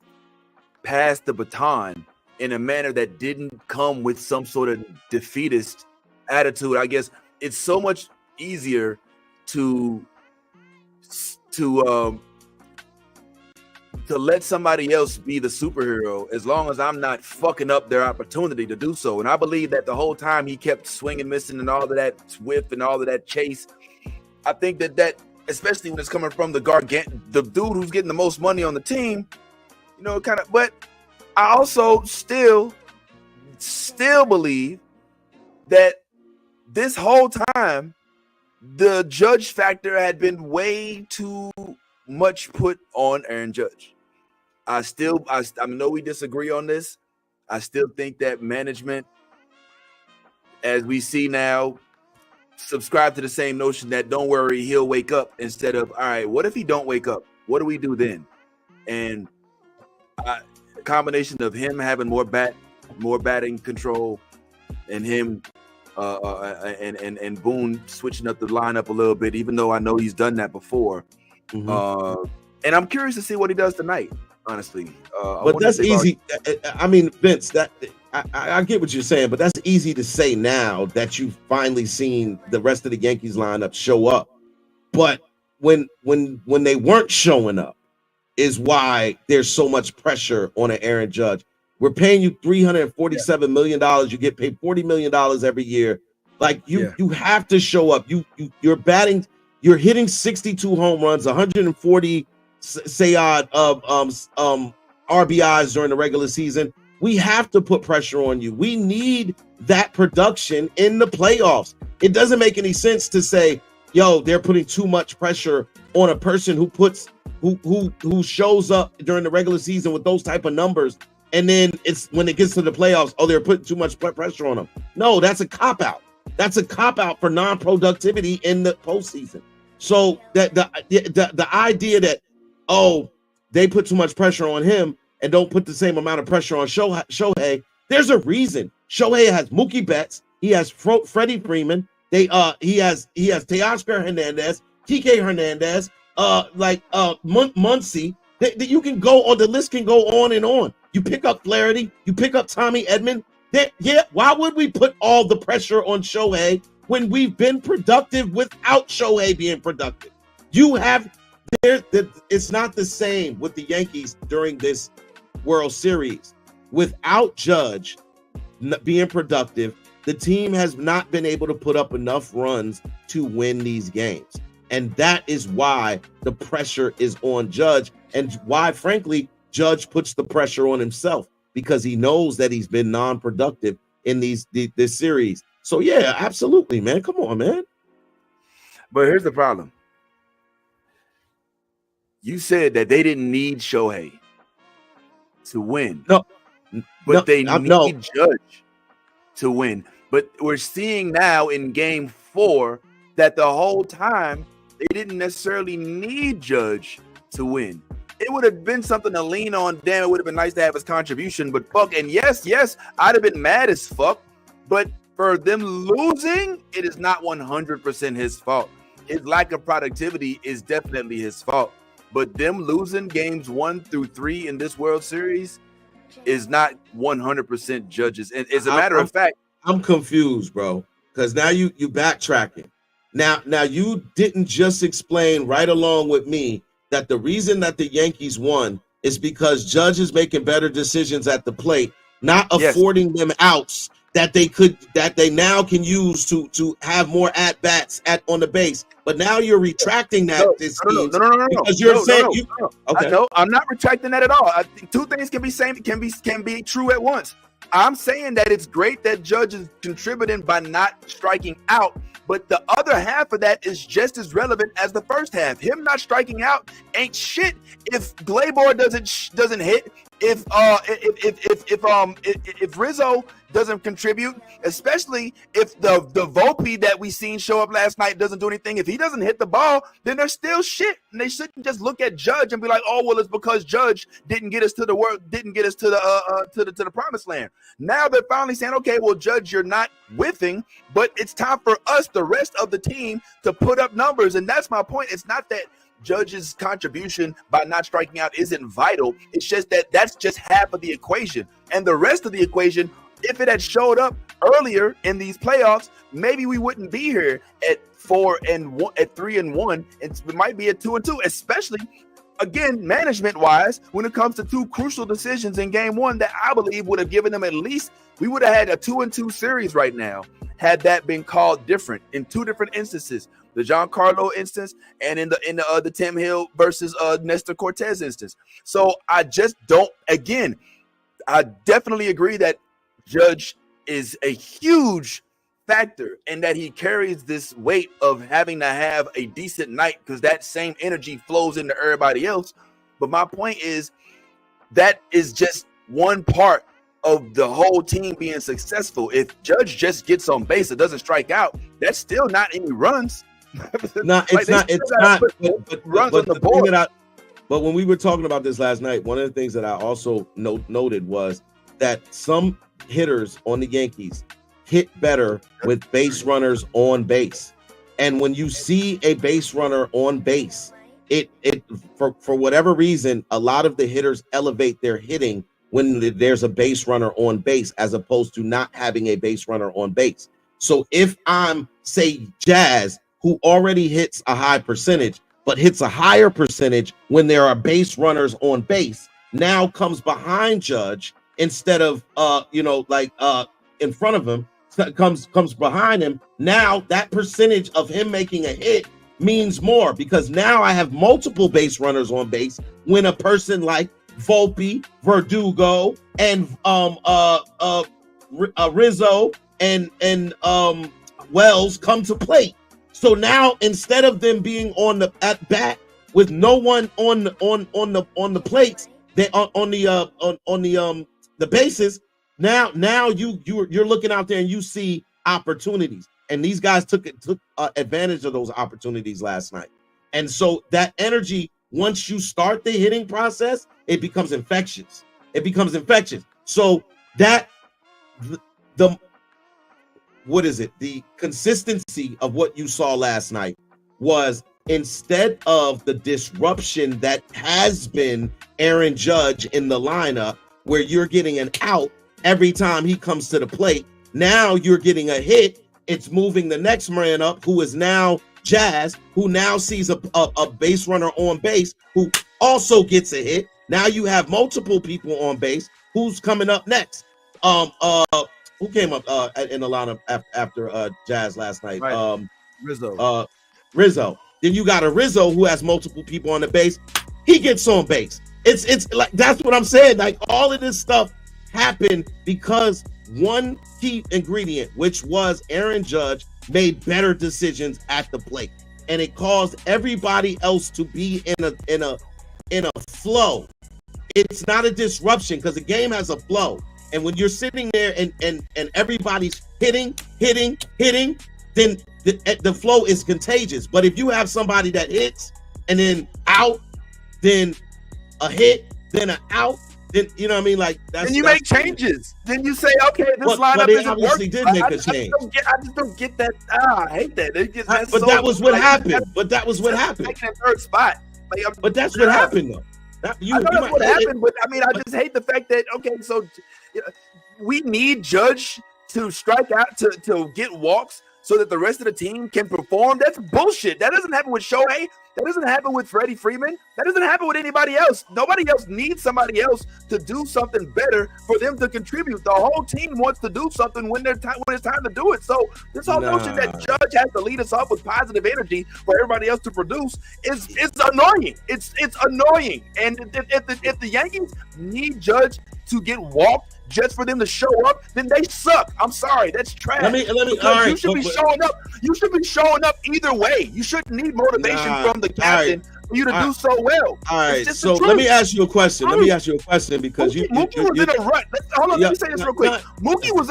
pass the baton in a manner that didn't come with some sort of defeatist attitude. I guess it's so much easier to let somebody else be the superhero as long as I'm not fucking up their opportunity to do so. And I believe that the whole time he kept swinging, missing, and all of that whiff and all of that chase. I think that especially when it's coming from the dude who's getting the most money on the team. You know, kind of. But I also still believe that this whole time the Judge factor had been way too much put on Aaron Judge. I know we disagree on this. I still think that management, as we see now, subscribe to the same notion that don't worry, he'll wake up, instead of, all right, what if he don't wake up? What do we do then? And a combination of him having more batting control, and him and Boone switching up the lineup a little bit, even though I know he's done that before. Mm-hmm. And I'm curious to see what he does tonight, honestly. But that's easy. I mean, Vince, that I get what you're saying, but that's easy to say now that you've finally seen the rest of the Yankees lineup show up. But when they weren't showing up is why there's so much pressure on an Aaron Judge. We're paying you $347 million. You get paid $40 million every year. Like you have to show up. You're batting. You're hitting 62 home runs, 140 RBIs during the regular season. We have to put pressure on you. We need that production in the playoffs. It doesn't make any sense to say, yo, they're putting too much pressure on a person who shows up during the regular season with those type of numbers. And then it's when it gets to the playoffs, oh, they're putting too much pressure on them. No, that's a cop-out. That's a cop-out for non-productivity in the postseason. So that the idea that, oh, they put too much pressure on him and don't put the same amount of pressure on Shohei, there's a reason. Shohei has Mookie Betts. He has Freddie Freeman. He has Teoscar Hernandez, TK Hernandez, Muncy. You can go on, the list can go on and on. You pick up Flaherty, you pick up Tommy Edman. Why would we put all the pressure on Shohei when we've been productive without Shohei being productive? It's not the same with the Yankees during this World Series. Without Judge being productive, the team has not been able to put up enough runs to win these games. And that is why the pressure is on Judge, and why, frankly, Judge puts the pressure on himself, because he knows that he's been non-productive in this series. So, yeah, absolutely, man. Come on, man. But here's the problem. You said that they didn't need Shohei to win. They need Judge to win. But we're seeing now in Game 4 that the whole time they didn't necessarily need Judge to win. It would have been something to lean on. Damn, it would have been nice to have his contribution. But fuck, and yes, I'd have been mad as fuck. But for them losing, it is not 100% his fault. His lack of productivity is definitely his fault. But them losing games 1 through 3 in this World Series is not 100% Judge's. And as a matter of fact, I'm confused, bro, because now you backtracking. Now you didn't just explain right along with me that the reason that the Yankees won is because Judge is making better decisions at the plate, not affording them outs that they now can use to have more at bats on the base. But now you're retracting that. No. Because you're saying okay. No, I'm not retracting that at all. I think two things can be true at once. I'm saying that it's great that Judge is contributing by not striking out, but the other half of that is just as relevant as the first half. Him not striking out ain't shit if Gleyber doesn't hit, if Rizzo doesn't contribute, especially if the Volpe that we seen show up last night doesn't do anything. If he doesn't hit the ball, then they're still shit. And they shouldn't just look at Judge and be like, "Oh, well, it's because Judge didn't get us to the promised land." Now they're finally saying, "Okay, well, Judge, you're not whiffing, but it's time for us, the rest of the team, to put up numbers." And that's my point. It's not that Judge's contribution by not striking out isn't vital. It's just that that's just half of the equation, and the rest of the equation, if it had showed up earlier in these playoffs, maybe we wouldn't be here at 4-1, at 3-1, and it might be at 2-2, especially, again, management-wise, when it comes to two crucial decisions in Game 1 that I believe would have given them at least, we would have had a 2-2 series right now had that been called different in two different instances. the Giancarlo instance, and in the Tim Hill versus Nestor Cortez instance. So I just don't. Again, I definitely agree that Judge is a huge factor and that he carries this weight of having to have a decent night because that same energy flows into everybody else. But my point is that is just one part of the whole team being successful. If Judge just gets on base, it doesn't strike out, that's still not any runs. No, it's not. It's not. Runs on the board. But when we were talking about this last night, one of the things that I also noted was that some hitters on the Yankees hit better with base runners on base. And when you see a base runner on base, it for whatever reason, a lot of the hitters elevate their hitting when there's a base runner on base as opposed to not having a base runner on base. So if I'm, say, Jazz, who already hits a high percentage, but hits a higher percentage when there are base runners on base, now comes behind Judge instead of in front of him, comes behind him. Now that percentage of him making a hit means more because now I have multiple base runners on base when a person like Volpe, Verdugo, and Rizzo and Wells come to plate. So now instead of them being on the at bat with no one on the plates, they on the bases. Now you're looking out there and you see opportunities, and these guys took advantage of those opportunities last night. And so that energy, once you start the hitting process, it becomes infectious. So that the consistency of what you saw last night was, instead of the disruption that has been Aaron Judge in the lineup, where you're getting an out every time he comes to the plate, now you're getting a hit. It's moving the next man up, who is now Jazz, who now sees a base runner on base, who also gets a hit. Now you have multiple people on base. Who's coming up next? Who came up in the lineup after Jazz last night? Right. Rizzo. Then you got a Rizzo who has multiple people on the base. He gets on base. It's like, that's what I'm saying. Like, all of this stuff happened because one key ingredient, which was Aaron Judge, made better decisions at the plate, and it caused everybody else to be in a flow. It's not a disruption because the game has a flow. And when you're sitting there and everybody's hitting, then the flow is contagious. But if you have somebody that hits and then out, then a hit, then an out, then you know what I mean? Like, that's, then you make changes. Then you say, okay, this lineup isn't working. Did make a change. I just don't get that. I hate that. That was what happened. But that was what happened. Taking that third spot. But that's what happened, though. That's what happened. But I mean, I just hate the fact that, okay, so we need Judge to strike out to get walks so that the rest of the team can perform. That's bullshit. That doesn't happen with Shohei. That doesn't happen with Freddie Freeman. That doesn't happen with anybody else. Nobody else needs somebody else to do something better for them to contribute. The whole team wants to do something when it's time to do it. So this whole notion that Judge has to lead us off with positive energy for everybody else to produce is annoying. It's annoying. And if the Yankees need Judge to get walked just for them to show up, then they suck. I'm sorry, that's trash. Let me. You should be showing up. You should be showing up either way. You shouldn't need motivation from the captain for you to do so well. All right. So let me ask you a question. Because Mookie was in a rut. Hold on. Let me say this real quick. Mookie was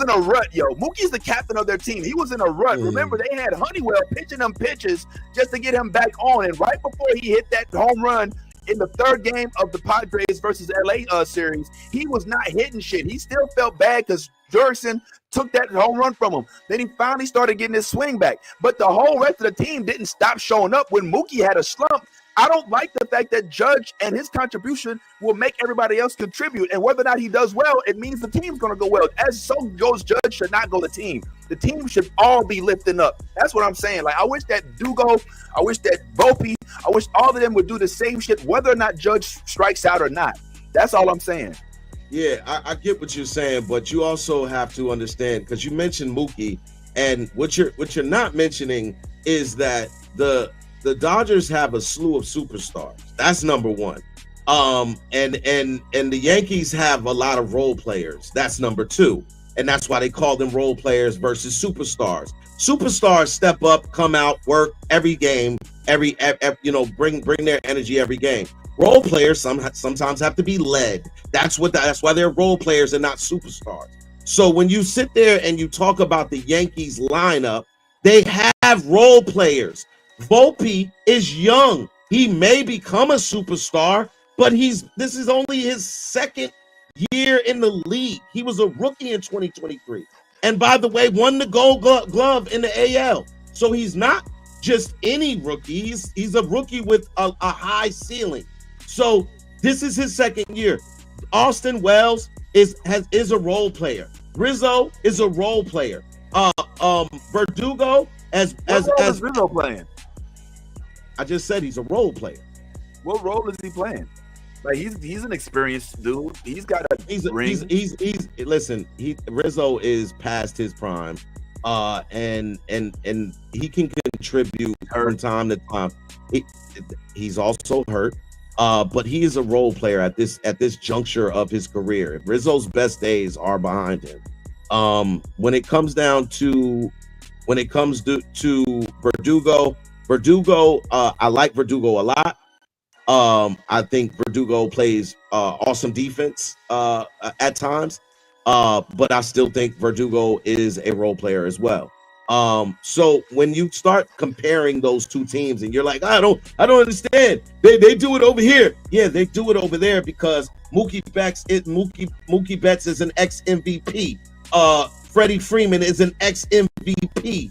in a rut, yo. Mookie's the captain of their team. He was in a rut. Remember, they had Honeywell pitching them pitches just to get him back on. And right before he hit that home run in the third game of the Padres versus LA series, he was not hitting shit. He still felt bad because Jurickson took that home run from him. Then he finally started getting his swing back. But the whole rest of the team didn't stop showing up when Mookie had a slump. I don't like the fact that Judge and his contribution will make everybody else contribute. And whether or not he does well, it means the team's going to go well. As so goes Judge should not go the team. The team should all be lifting up. That's what I'm saying. Like, I wish that Dugo, I wish that Volpe, I wish all of them would do the same shit, whether or not Judge strikes out or not. That's all I'm saying. Yeah, I get what you're saying, but you also have to understand, because you mentioned Mookie, and what you're not mentioning is that the Dodgers have a slew of superstars. That's number one. And the Yankees have a lot of role players. That's number two. And that's why they call them role players versus superstars. Superstars step up, come out, work every game, bring their energy every game. Role players sometimes have to be led. That's why they're role players and not superstars. So when you sit there and you talk about the Yankees lineup, they have role players. Volpe is young. He may become a superstar, but this is only his second year in the league. He was a rookie in 2023. And by the way, won the Gold Glove in the AL. So he's not just any rookie. He's a rookie with a high ceiling. So this is his second year. Austin Wells is a role player. Rizzo is a role player. Verdugo as Rizzo playing? I just said he's a role player. What role is he playing? Like he's an experienced dude. He's got a ring. Listen, Rizzo is past his prime. And he can contribute from time to time. He's also hurt. But he is a role player at this juncture of his career. Rizzo's best days are behind him. When it comes to Verdugo, I like Verdugo a lot. I think Verdugo plays awesome defense at times, but I still think Verdugo is a role player as well. So when you start comparing those two teams and you're like, I don't understand. They do it over here. Yeah, they do it over there because Mookie Betts is an ex-MVP. Freddie Freeman is an ex-MVP.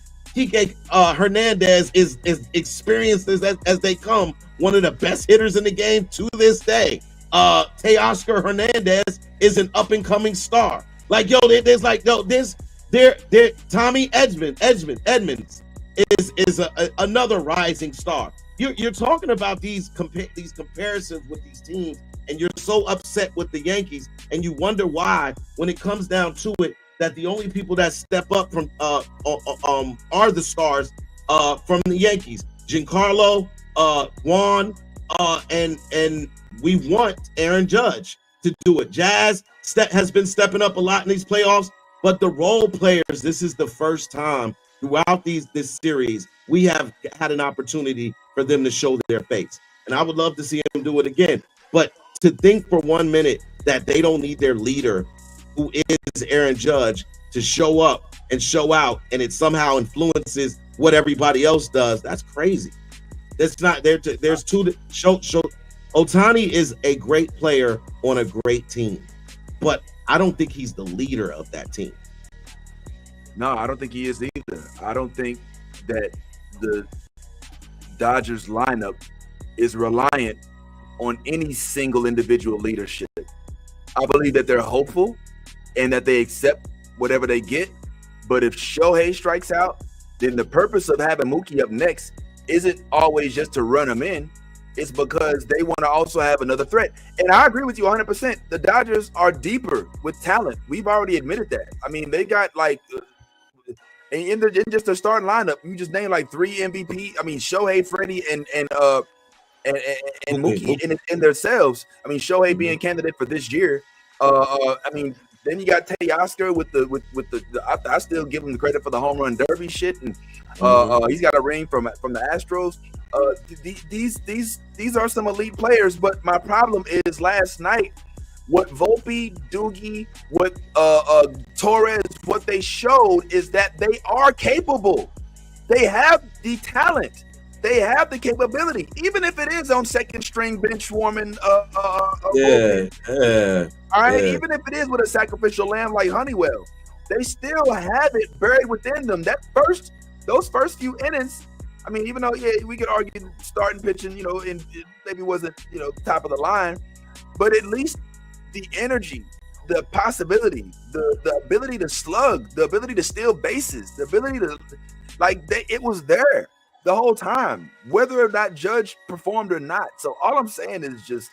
Hernandez is experienced as they come, one of the best hitters in the game to this day. Teoscar Hernandez is an up-and-coming star. Like, Tommy Edmonds is another rising star. You're talking about these comparisons with these teams, and you're so upset with the Yankees, and you wonder why, when it comes down to it, that the only people that step up from are the stars from the Yankees. Giancarlo, Juan, and we want Aaron Judge to do it. Jazz has been stepping up a lot in these playoffs, but the role players, this is the first time throughout this series we have had an opportunity for them to show their face. And I would love to see them do it again. But to think for 1 minute that they don't need their leader, who is Aaron Judge, to show up and show out, and it somehow influences what everybody else does, that's crazy. That's not there. There's two to show. Ohtani is a great player on a great team, but I don't think he's the leader of that team. No, I don't think he is either. I don't think that the Dodgers lineup is reliant on any single individual leadership. I believe that they're hopeful and that they accept whatever they get. But if Shohei strikes out, then the purpose of having Mookie up next isn't always just to run him in. It's because they want to also have another threat. And I agree with you 100%. The Dodgers are deeper with talent. We've already admitted that. I mean, they got in just their starting lineup, you just named like 3 MVP. I mean, Shohei, Freddie, and Mookie in themselves. I mean, Shohei being candidate for this year. I mean, then you got Teoscar with the I still give him the credit for the home run derby shit, and he's got a ring from the Astros. These are some elite players, but my problem is last night, what Volpe, Doogie, what Torres, what they showed is that they are capable. They have the talent. They have the capability, even if it is on second string bench warming. All right, even if it is with a sacrificial lamb like Honeywell, they still have it buried within them. Those first few innings. I mean, even though we could argue starting pitching, and it maybe wasn't top of the line, but at least the energy, the possibility, the ability to slug, the ability to steal bases, the ability to it was there the whole time, whether or not Judge performed or not. So all I'm saying is just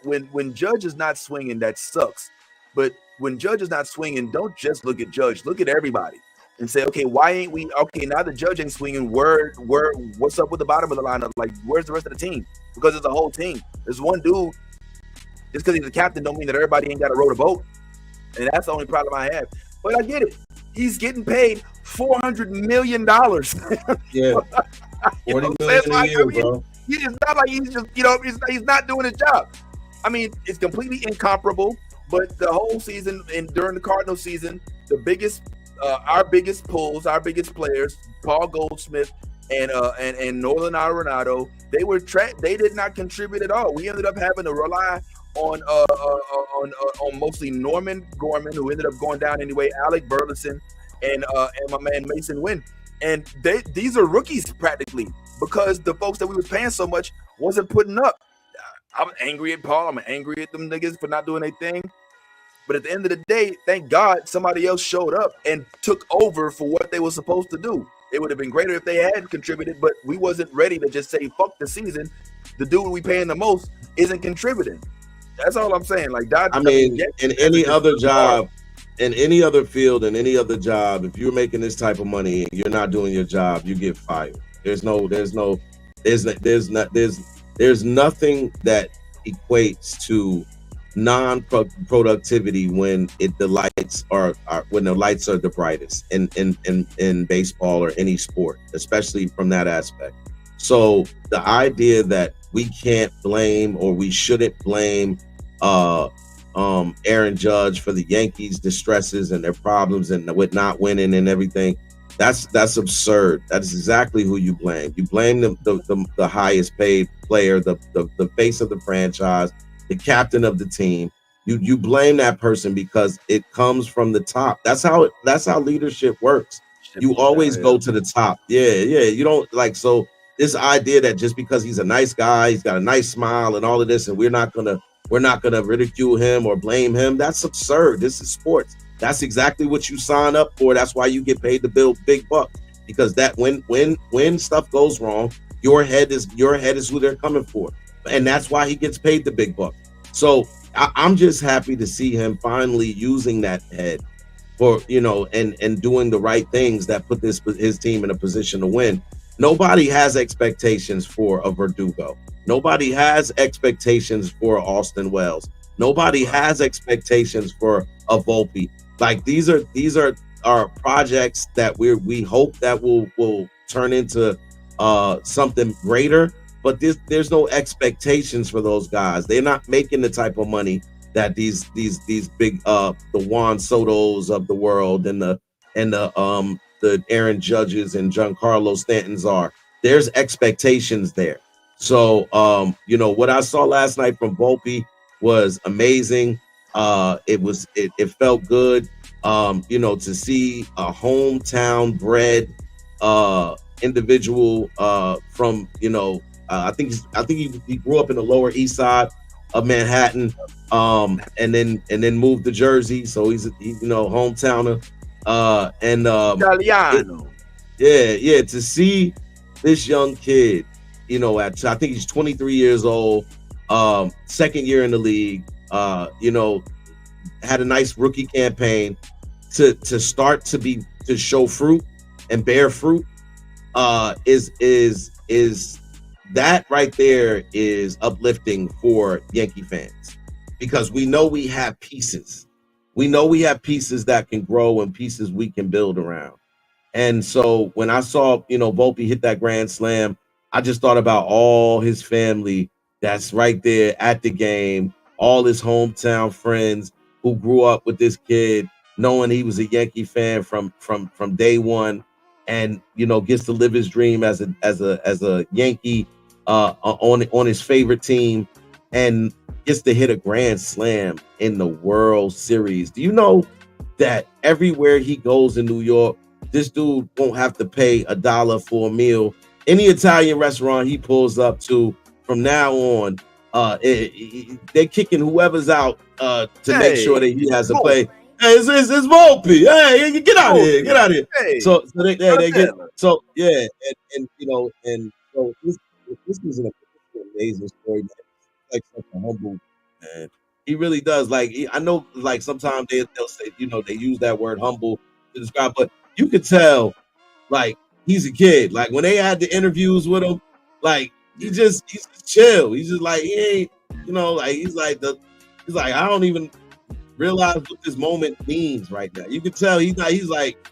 when Judge is not swinging, that sucks. But when Judge is not swinging, don't just look at Judge. Look at everybody. and say, okay, why ain't we? Okay, now the judge ain't swinging. What's up with the bottom of the lineup? Like, where's the rest of the team? Because it's a whole team. There's one dude. Just because he's the captain don't mean that everybody ain't got to row the boat. And that's the only problem I have. But I get it. He's getting paid $400 million. Yeah. 40 million a year, bro. It's not like he's just, he's not doing his job. I mean, it's completely incomparable. But the whole season and during the Cardinal season, our biggest pulls, our biggest players, Paul Goldschmidt and Nolan Arenado, they did not contribute at all. We ended up having to rely on mostly Norman Gorman, who ended up going down anyway, Alec Burleson, and my man Mason Wynn. And these are rookies practically, because the folks that we was paying so much wasn't putting up. I'm angry at Paul. I'm angry at them niggas for not doing their thing. But at the end of the day, thank God somebody else showed up and took over for what they were supposed to do. It would have been greater if they had contributed, but we wasn't ready to just say, fuck the season. The dude we paying the most isn't contributing. That's all I'm saying. Like, in any other job, in any other field, in any other job, if you're making this type of money and you're not doing your job, you get fired. There's nothing that equates to non-productivity when the lights are the brightest in baseball or any sport, especially from that aspect. So the idea that we can't blame or we shouldn't blame Aaron Judge for the Yankees' distresses and their problems and with not winning and everything, that's absurd. That's exactly who you blame. You blame the highest paid player, the face of the franchise, the captain of the team. You blame that person because it comes from the top. That's how leadership works. You always go to the top. Yeah. You don't so this idea that just because he's a nice guy, he's got a nice smile and all of this, and we're not gonna ridicule him or blame him. That's absurd. This is sports. That's exactly what you sign up for. That's why you get paid to build big bucks, because that when stuff goes wrong, your head is who they're coming for, and that's why he gets paid the big bucks. So I'm just happy to see him finally using that head for and doing the right things that put his team in a position to win. Nobody has expectations for a Verdugo. Nobody has expectations for Austin Wells. Nobody has expectations for a Volpe. Like these are projects that we hope that will turn into something greater. But there's no expectations for those guys. They're not making the type of money that these big the Juan Sotos of the world and the Aaron Judges and Giancarlo Stantons are. There's expectations there. So what I saw last night from Volpe was amazing. It felt good. To see a hometown bred individual from I think he grew up in the Lower East Side of Manhattan, and then moved to Jersey, so he's hometowner. Italiano. To see this young kid, I think he's 23 years old, second year in the league, had a nice rookie campaign to start to show fruit and bear fruit, is that right there is uplifting for Yankee fans, because we know we have pieces. We know we have pieces that can grow and pieces we can build around. And so when I saw, Volpe hit that grand slam, I just thought about all his family that's right there at the game, all his hometown friends who grew up with this kid, knowing he was a Yankee fan from day one, and gets to live his dream as a Yankee on his favorite team, and gets to hit a grand slam in the World Series. Do you know that everywhere he goes in New York, this dude won't have to pay $1 for a meal? Any Italian restaurant he pulls up to from now on, they're kicking whoever's out to make sure that he has a play. Hey, it's Volpe. Hey, get out of here! Get out of here! Hey, so they get and so this is an amazing story, man. Like such a humble man. He really does. Like I know, like sometimes they'll say, they use that word humble to describe, but you could tell, like, he's a kid. Like when they had the interviews with him, like he's just chill. He's just like he ain't, like he's like I don't even realize what this moment means right now. You can tell he's like,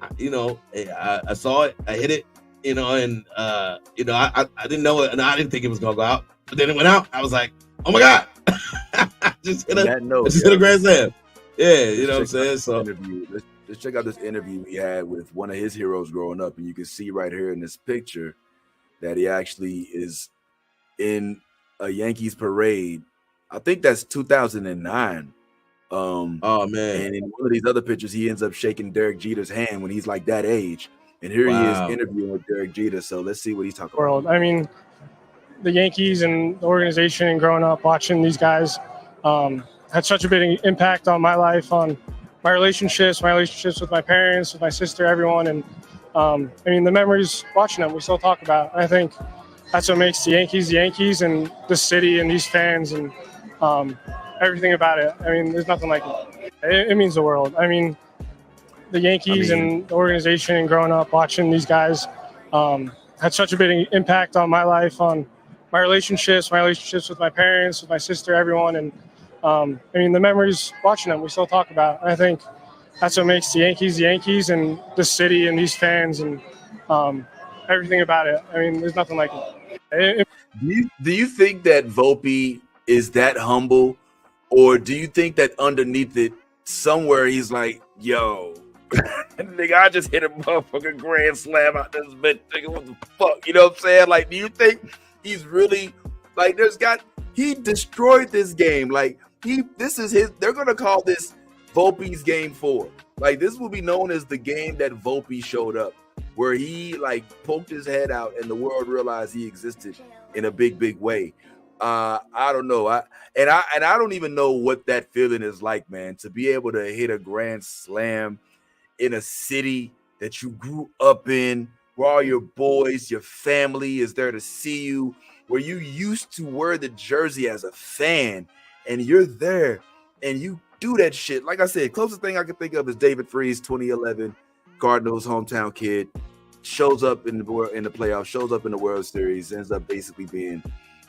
I saw it, I hit it, and I didn't know it, and I didn't think it was gonna go out, but then it went out. I was like, oh my god, just hit a grand slam. Yeah, you know what I'm saying. So let's check out this interview he had with one of his heroes growing up, and you can see right here in this picture that he actually is in a Yankees parade. I think that's 2009. Oh man! And in one of these other pictures, he ends up shaking Derek Jeter's hand when he's like that age. And here he is interviewing with Derek Jeter. So let's see what he's talking about. I mean, the Yankees and the organization, and growing up watching these guys had such a big impact on my life, on my relationships with my parents, with my sister, everyone. And I mean, the memories watching them, we still talk about. I think that's what makes the Yankees, and the city and these fans and everything about it. I mean, there's nothing like it. It means the world. I mean, the Yankees and the organization, and growing up watching these guys had such a big impact on my life, on my relationships with my parents, with my sister, everyone. And I mean, the memories watching them, we still talk about. I think that's what makes the Yankees, and the city and these fans and everything about it. I mean, there's nothing like it. Do you think that Volpe is that humble, or do you think that underneath it somewhere he's like, yo, nigga, I just hit a motherfucking grand slam out this bitch, nigga, what the fuck? You know what I'm saying? Like, do you think he's really like he destroyed this game? Like this is his, they're gonna call this Volpe's game 4. Like this will be known as the game that Volpe showed up, where he like poked his head out and the world realized he existed in a big way. I don't know. I don't even know what that feeling is like, man, to be able to hit a grand slam in a city that you grew up in, where all your boys, your family is there to see you, where you used to wear the jersey as a fan, and you're there and you do that shit. Like I said, closest thing I can think of is David Freese, 2011 Cardinals hometown kid, shows up in the playoffs, shows up in the World Series, ends up basically being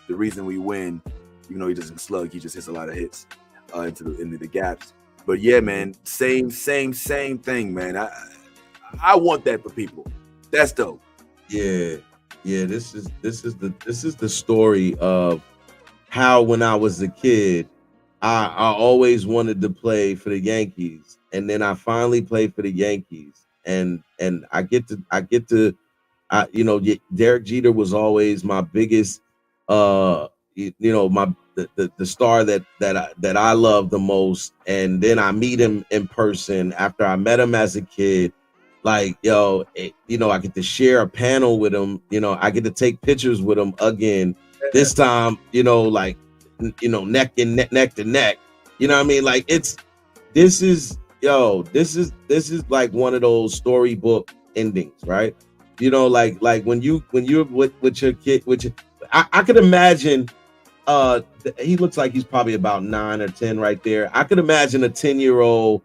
the reason we win. Even though he doesn't slug, he just hits a lot of hits into the gaps. But yeah, man, same thing, man. I want that for people. That's dope. Yeah. This is the story of how when I was a kid, I always wanted to play for the Yankees, and then I finally played for the Yankees, and I get to Derek Jeter was always my biggest, the star that I love the most. And then I meet him in person after I met him as a kid. Like, I get to share a panel with him. I get to take pictures with him again. This time, neck to neck. You know what I mean? Like this is like one of those storybook endings, right? Like when you're with your kid, I could imagine. He looks like he's probably about 9 or 10 right there. I could imagine a 10-year-old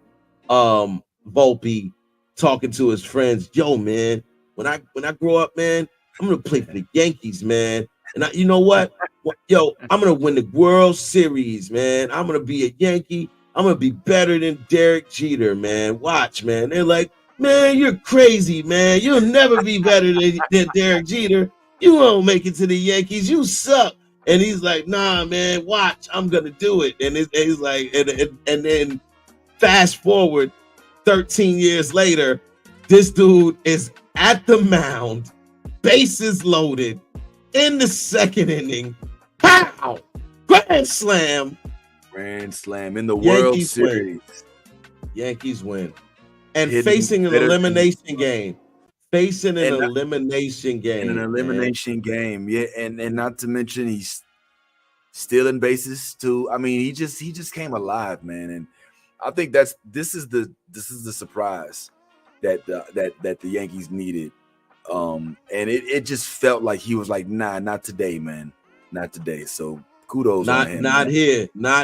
Volpe talking to his friends. Yo, man, when I grow up, man, I'm gonna play for the Yankees, man. And you know what? Yo, I'm gonna win the World Series, man. I'm gonna be a Yankee. I'm gonna be better than Derek Jeter, man. Watch, man. They're like, man, you're crazy, man. You'll never be better than Derek Jeter. You won't make it to the Yankees. You suck. And he's like, nah, man, watch, I'm gonna do it. And he's like, and then fast forward 13 years later, this dude is at the mound, bases loaded, in the second inning. Pow! Grand slam in the World Series. Yankees win. And facing an elimination game. In an elimination game, yeah, and not to mention he's stealing bases too. I mean, he just came alive, man, and I think this is the surprise that the Yankees needed, and it just felt like he was like, nah, not today, man, not today. So kudos on him. Not in my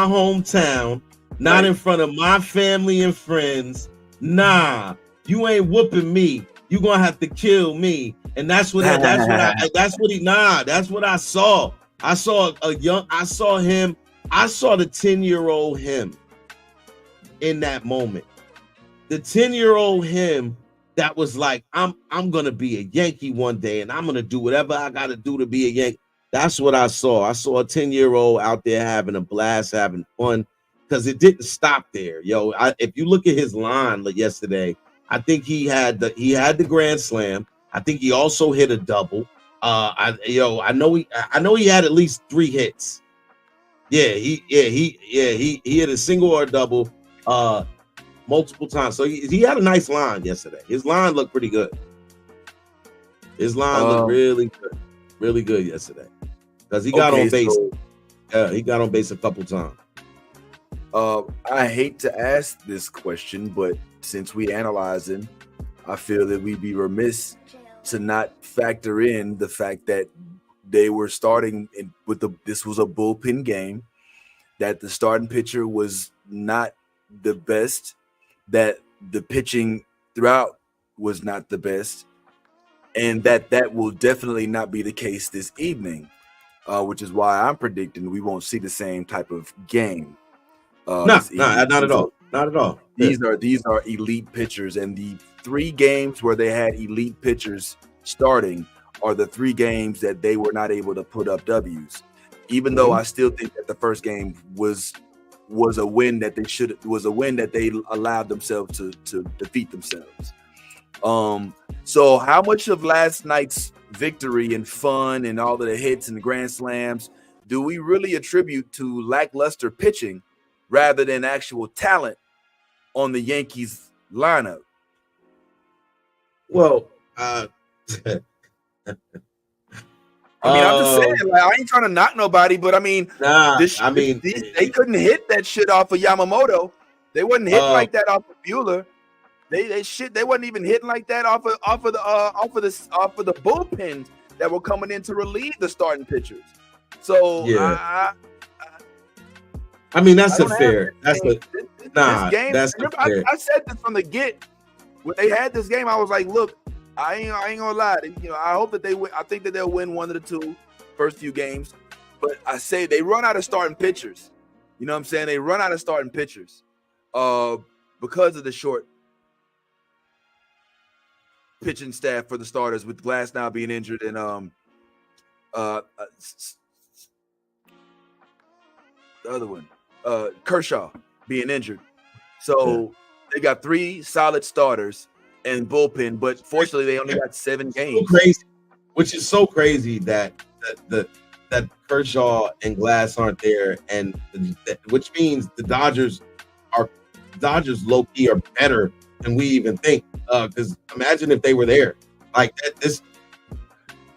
hometown. not in front of my family and friends. Nah, you ain't whooping me. You gonna have to kill me. And that's what I saw. I saw the 10-year-old him in that moment. The 10-year-old him that was like, I'm gonna be a Yankee one day, and I'm gonna do whatever I gotta do to be a Yankee. That's what I saw. I saw a 10-year-old out there having a blast, having fun, because it didn't stop there. Yo, if you look at his line yesterday, I think he had the grand slam. I think he also hit a double. I know he had at least 3 hits. He hit a single or a double multiple times. So he had a nice line yesterday. His line looked pretty good. His line looked really good yesterday. Because he got on base. He got on base a couple times. I hate to ask this question, but since we analyze him, I feel that we'd be remiss to not factor in the fact that they were starting this was a bullpen game, that the starting pitcher was not the best, that the pitching throughout was not the best, and that will definitely not be the case this evening, which is why I'm predicting we won't see the same type of game. Not at all. Not at all. These are elite pitchers, and the 3 games where they had elite pitchers starting are the 3 games that they were not able to put up W's. Even though I still think that the first game was a win that they allowed themselves to defeat themselves. So how much of last night's victory and fun and all of the hits and the grand slams do we really attribute to lackluster pitching rather than actual talent on the Yankees lineup? Well, I'm just saying, like, I ain't trying to knock nobody, but I mean, they couldn't hit that shit off of Yamamoto. They wasn't hitting like that off of Buehler. They wasn't even hitting like that off of the bullpens that were coming in to relieve the starting pitchers. So yeah. I mean, that's a fair. That's a fair. I said this from the get. When they had this game, I was like, look, I ain't gonna lie. I hope that they win. I think that they'll win one of the 2 first few games. But I say they run out of starting pitchers. You know what I'm saying? They run out of starting pitchers because of the short pitching staff for the starters, with Glass now being injured and the other one, Kershaw being injured. So they got 3 solid starters and bullpen, but fortunately they only got 7 games. So crazy, which is so crazy that Kershaw and Glass aren't there, and which means the Dodgers low key are better than we even think. Because imagine if they were there, like this.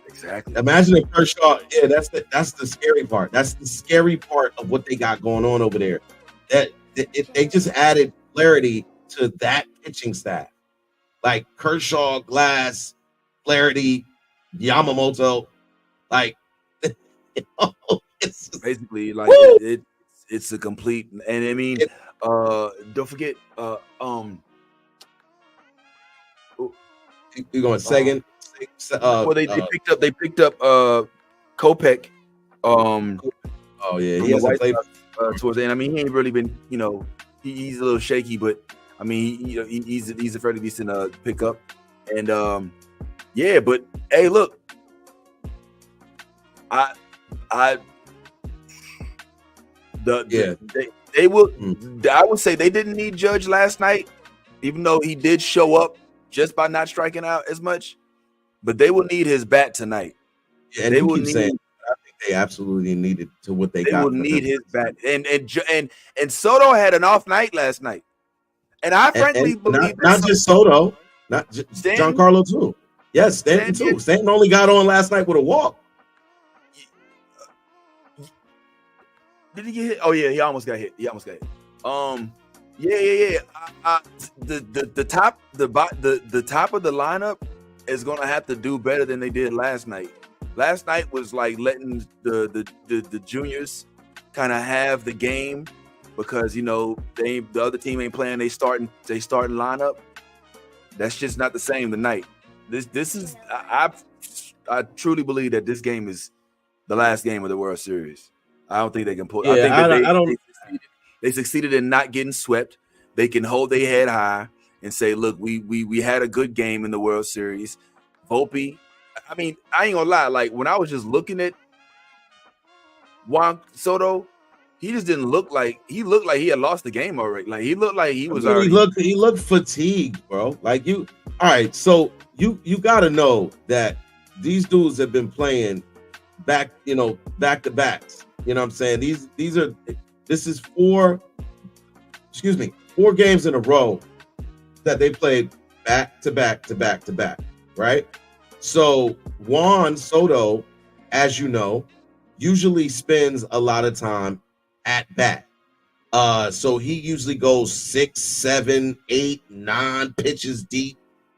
Exactly. Imagine if Kershaw. Yeah, that's the scary part. That's the scary part of what they got going on over there. That they just added clarity to that pitching staff, like Kershaw, Glass, Flaherty, Yamamoto, like it's basically like it's a complete. And I mean, don't forget, you're going second. Well, they picked up Kopech. Oh yeah, he hasn't played towards the end. I mean, he ain't really been, he's a little shaky, but I mean, he's a fairly decent pickup. And yeah, but hey, look, they will. I would say they didn't need Judge last night, even though he did show up just by not striking out as much. But they will need his bat tonight. Yeah, and they will need. I think they absolutely needed to what they got. They will need his bat. And Soto had an off night last night. And I frankly believe not just Soto, not Giancarlo too. Yes, Stanton too. Stanton only got on last night with a walk. Did he get hit? Oh yeah, he almost got hit. Yeah. The top of the lineup is gonna have to do better than they did last night. Last night was like letting the juniors kind of have the game because the other team ain't playing they starting lineup. That's just not the same tonight. This is I truly believe that this game is the last game of the World Series. I don't think they can pull. Yeah, I think that I don't. they succeeded in not getting swept. They can hold their head high and say, "Look, we had a good game in the World Series." Volpe, I mean, I ain't gonna lie. Like when I was just looking at Juan Soto, he just didn't look like he had lost the game already. Like he looked like he was already. He looked fatigued, bro. Like you. All right, so you got to know that these dudes have been playing back to backs. You know what I'm saying? This is 4 games in a row that they played back to back, right? So Juan Soto, as you know, usually spends a lot of time at bat. So he usually goes 6, 7, 8, 9 pitches deep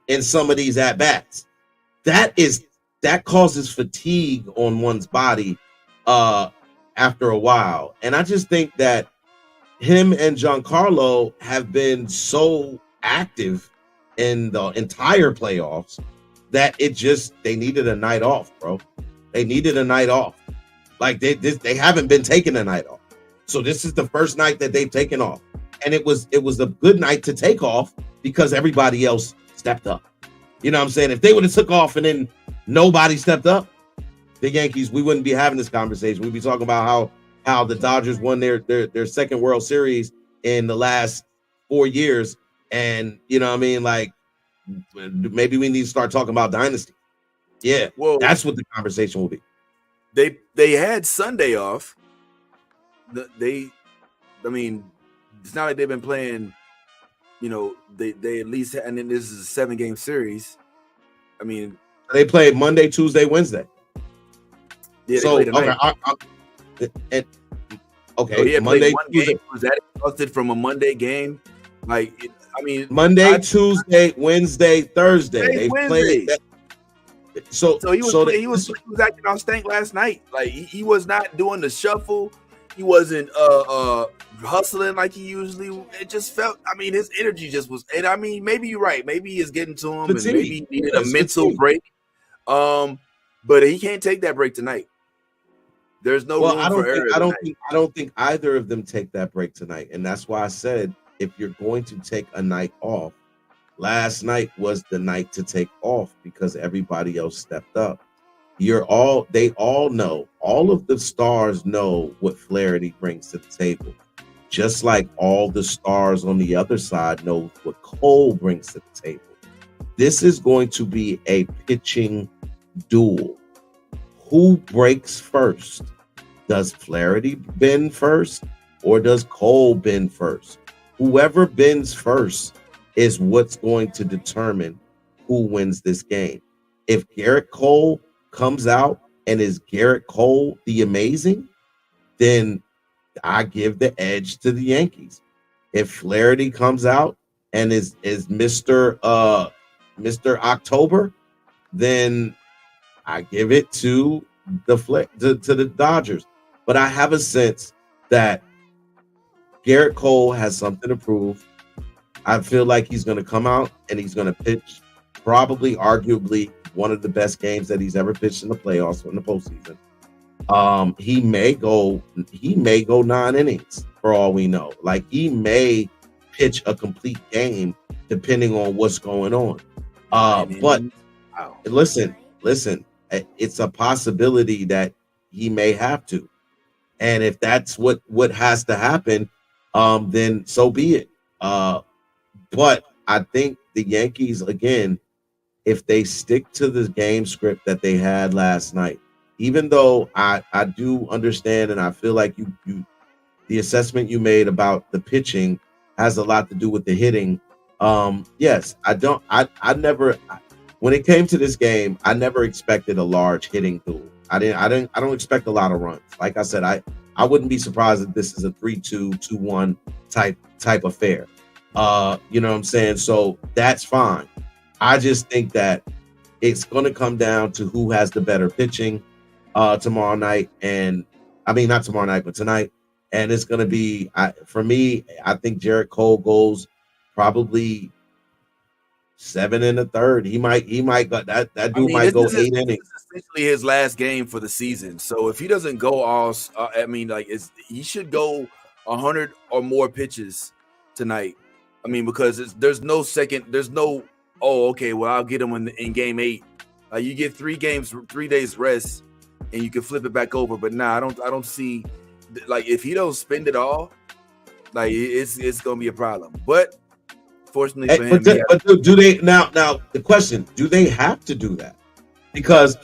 in some of these at bats. That causes fatigue on one's body after a while. And I just think that him and Giancarlo have been so active in the entire playoffs that they needed a night off, bro. They needed a night off. Like they haven't been taking a night off. So this is the first night that they've taken off. And it was a good night to take off because everybody else stepped up. You know what I'm saying? If they would have took off and then nobody stepped up, the Yankees, we wouldn't be having this conversation. We'd be talking about how the Dodgers won their second World Series in the last 4 years. And you know what I mean? Like maybe we need to start talking about dynasty. Yeah, well, that's what the conversation will be. They had Sunday off. I mean, it's not like they've been playing. They at least, and then this is a 7-game series. I mean, they played Monday, Tuesday, Wednesday. Yeah, so okay, Monday, Tuesday. Game. Was that exhausted from a Monday game? Like, Monday, Tuesday, Wednesday, Thursday. They played. So he was acting on stank last night. Like he was not doing the shuffle. He wasn't hustling like he usually. It just felt. I mean, his energy just was. And I mean, maybe you're right. Maybe it's getting to him, and maybe he needed a mental break. But he can't take that break tonight. There's no room for error. I don't think either of them take that break tonight, and that's why I said if you're going to take a night off, last night was the night to take off because everybody else stepped up. They all know, all of the stars know what Flaherty brings to the table, just like all the stars on the other side know what Cole brings to the table. This is going to be a pitching duel. Who breaks first? Does Flaherty bend first or does Cole bend first? Whoever bends first is what's going to determine who wins this game. If Garrett Cole comes out and is Garrett Cole the amazing, then I give the edge to the Yankees. If Flaherty comes out and is Mr. October, then I give it to the Dodgers. But I have a sense that Garrett Cole has something to prove. I feel like he's going to come out and he's going to pitch probably, arguably, one of the best games that he's ever pitched in the playoffs or in the postseason. He may go 9 innings for all we know. Like he may pitch a complete game depending on what's going on. But listen, it's a possibility that he may have to. And if that's what has to happen, then so be it. But I think the Yankees, again, if they stick to the game script that they had last night, even though I do understand and I feel like the assessment you made about the pitching has a lot to do with the hitting. Yes, when it came to this game, I never expected a large hitting duel. I don't expect a lot of runs. Like I said, I wouldn't be surprised if this is a 3-2, 2-1 type affair. You know what I'm saying? So that's fine. I just think that it's going to come down to who has the better pitching tomorrow night. And I mean, not tomorrow night, but tonight. and it's going to be for me. I think Jarrett Cole goes probably 7 1/3. He might go that dude might go 8 innings. This is essentially his last game for the season. So if he doesn't go all, he should go 100 or more pitches tonight. I mean, because there's no oh, okay, well, I'll get him in game 8. You get 3 days rest, and you can flip it back over. But I don't see, like, if he don't spend it all, like, it's gonna be a problem. But fortunately for him, but do they now? The question: do they have to do that? Because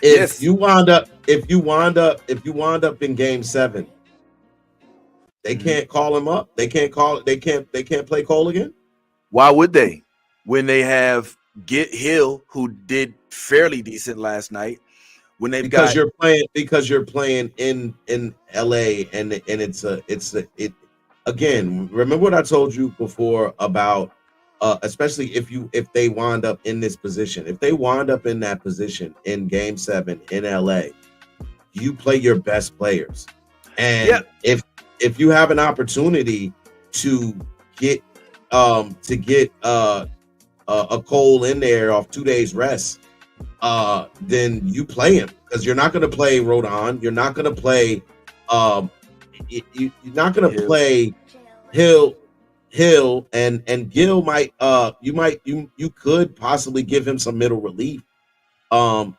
if you wind up in game 7, they can't call him up. They can't play Cole again. Why would they? When they have Hill, who did fairly decent last night. When they've you're playing in LA, and it's again. Remember what I told you before about especially if they wind up in this position. If they wind up in that position in game 7 in LA, you play your best players. And if you have an opportunity to get a Cole in there off 2 days rest, then you play him, because you're not going to play Rodon. You're not going to play you're not going to play Hill, and Gill might you could possibly give him some middle relief. I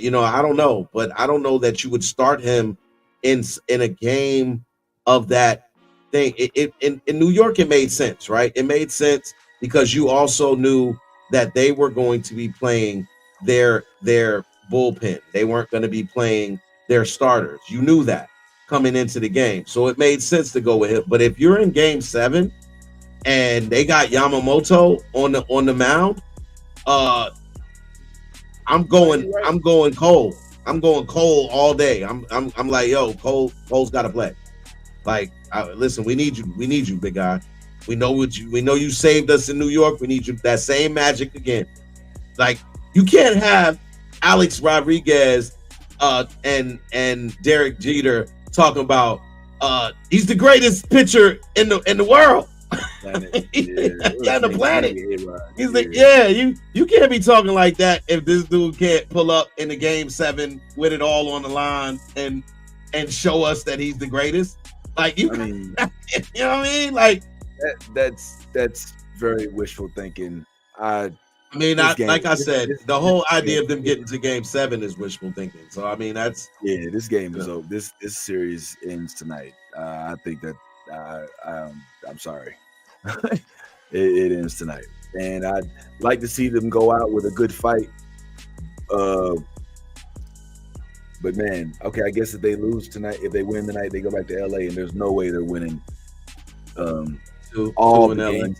don't know, but I don't know that you would start him in a game of that thing. In New York, it made sense, right? It made sense because you also knew that they were going to be playing their bullpen. They weren't going to be playing their starters. You knew that coming into the game, so it made sense to go with him. But if you're in game 7 and they got Yamamoto on the mound, I'm going Cole. I'm going Cole all day. I'm like, yo, Cole's got to play. Like, listen, we need you, big guy. We know you saved us in New York. We need you, that same magic again. Like, you can't have Alex Rodriguez and Derek Jeter talking about he's the greatest pitcher in the world. On the planet. He's like, you can't be talking like that if this dude can't pull up in the game 7 with it all on the line and show us that he's the greatest. Like, you know what I mean? Like, that's very wishful thinking. Like I said, the whole idea of them getting to game 7 is wishful thinking. So I mean, this game is over. This series ends tonight. I think that I'm sorry. it ends tonight, and I'd like to see them go out with a good fight. But man, okay, I guess if they lose tonight, if they win tonight, they go back to LA, and there's no way they're winning all the games.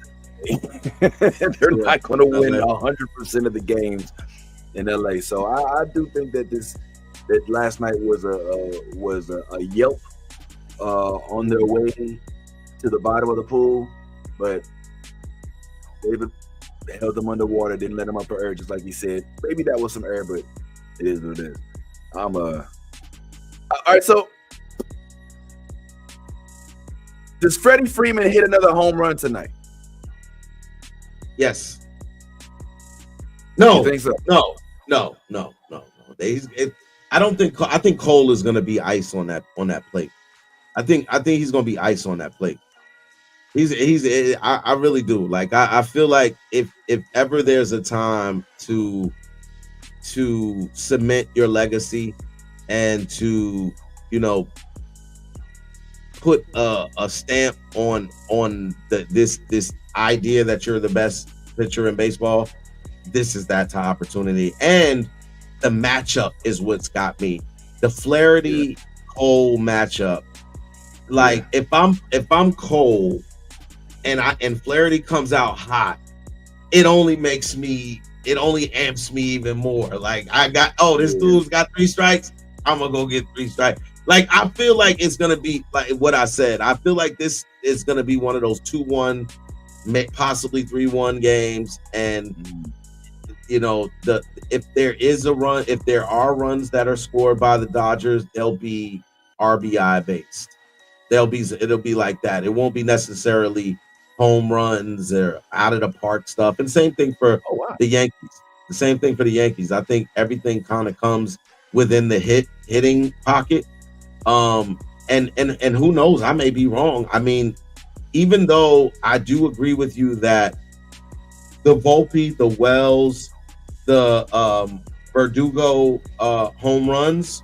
They're not going to win 100% of the games in LA. So I do think that that last night was a yelp on their way to the bottom of the pool, but David held them underwater, didn't let them up for air, just like he said. Maybe that was some air, but it is what it is. All right, so does Freddie Freeman hit another home run tonight? Yes. No. You think so? No. I think Cole is going to be ice on that plate. I think he's going to be ice on that plate. I really do. Like, I feel like if ever there's a time to cement your legacy and to, put a stamp on this idea that you're the best pitcher in baseball, this is that opportunity. And the matchup is what's got me. The Flaherty Cole matchup. Like, if I'm Cole and Flaherty comes out hot, it only amps me even more. Like, this dude's got 3 strikes, I'm gonna go get 3 strikes. Like, I feel like it's gonna be like what I said. I feel like this is gonna be one of those 2-1, possibly 3-1 games. And if there are runs that are scored by the Dodgers, they'll be RBI based. It'll be like that. It won't be necessarily home runs or out of the park stuff. And same thing for the Yankees. The same thing for the Yankees. I think everything kind of comes within the hitting pocket. And who knows? I may be wrong. I mean, even though I do agree with you that the Volpe, the Wells, the Verdugo home runs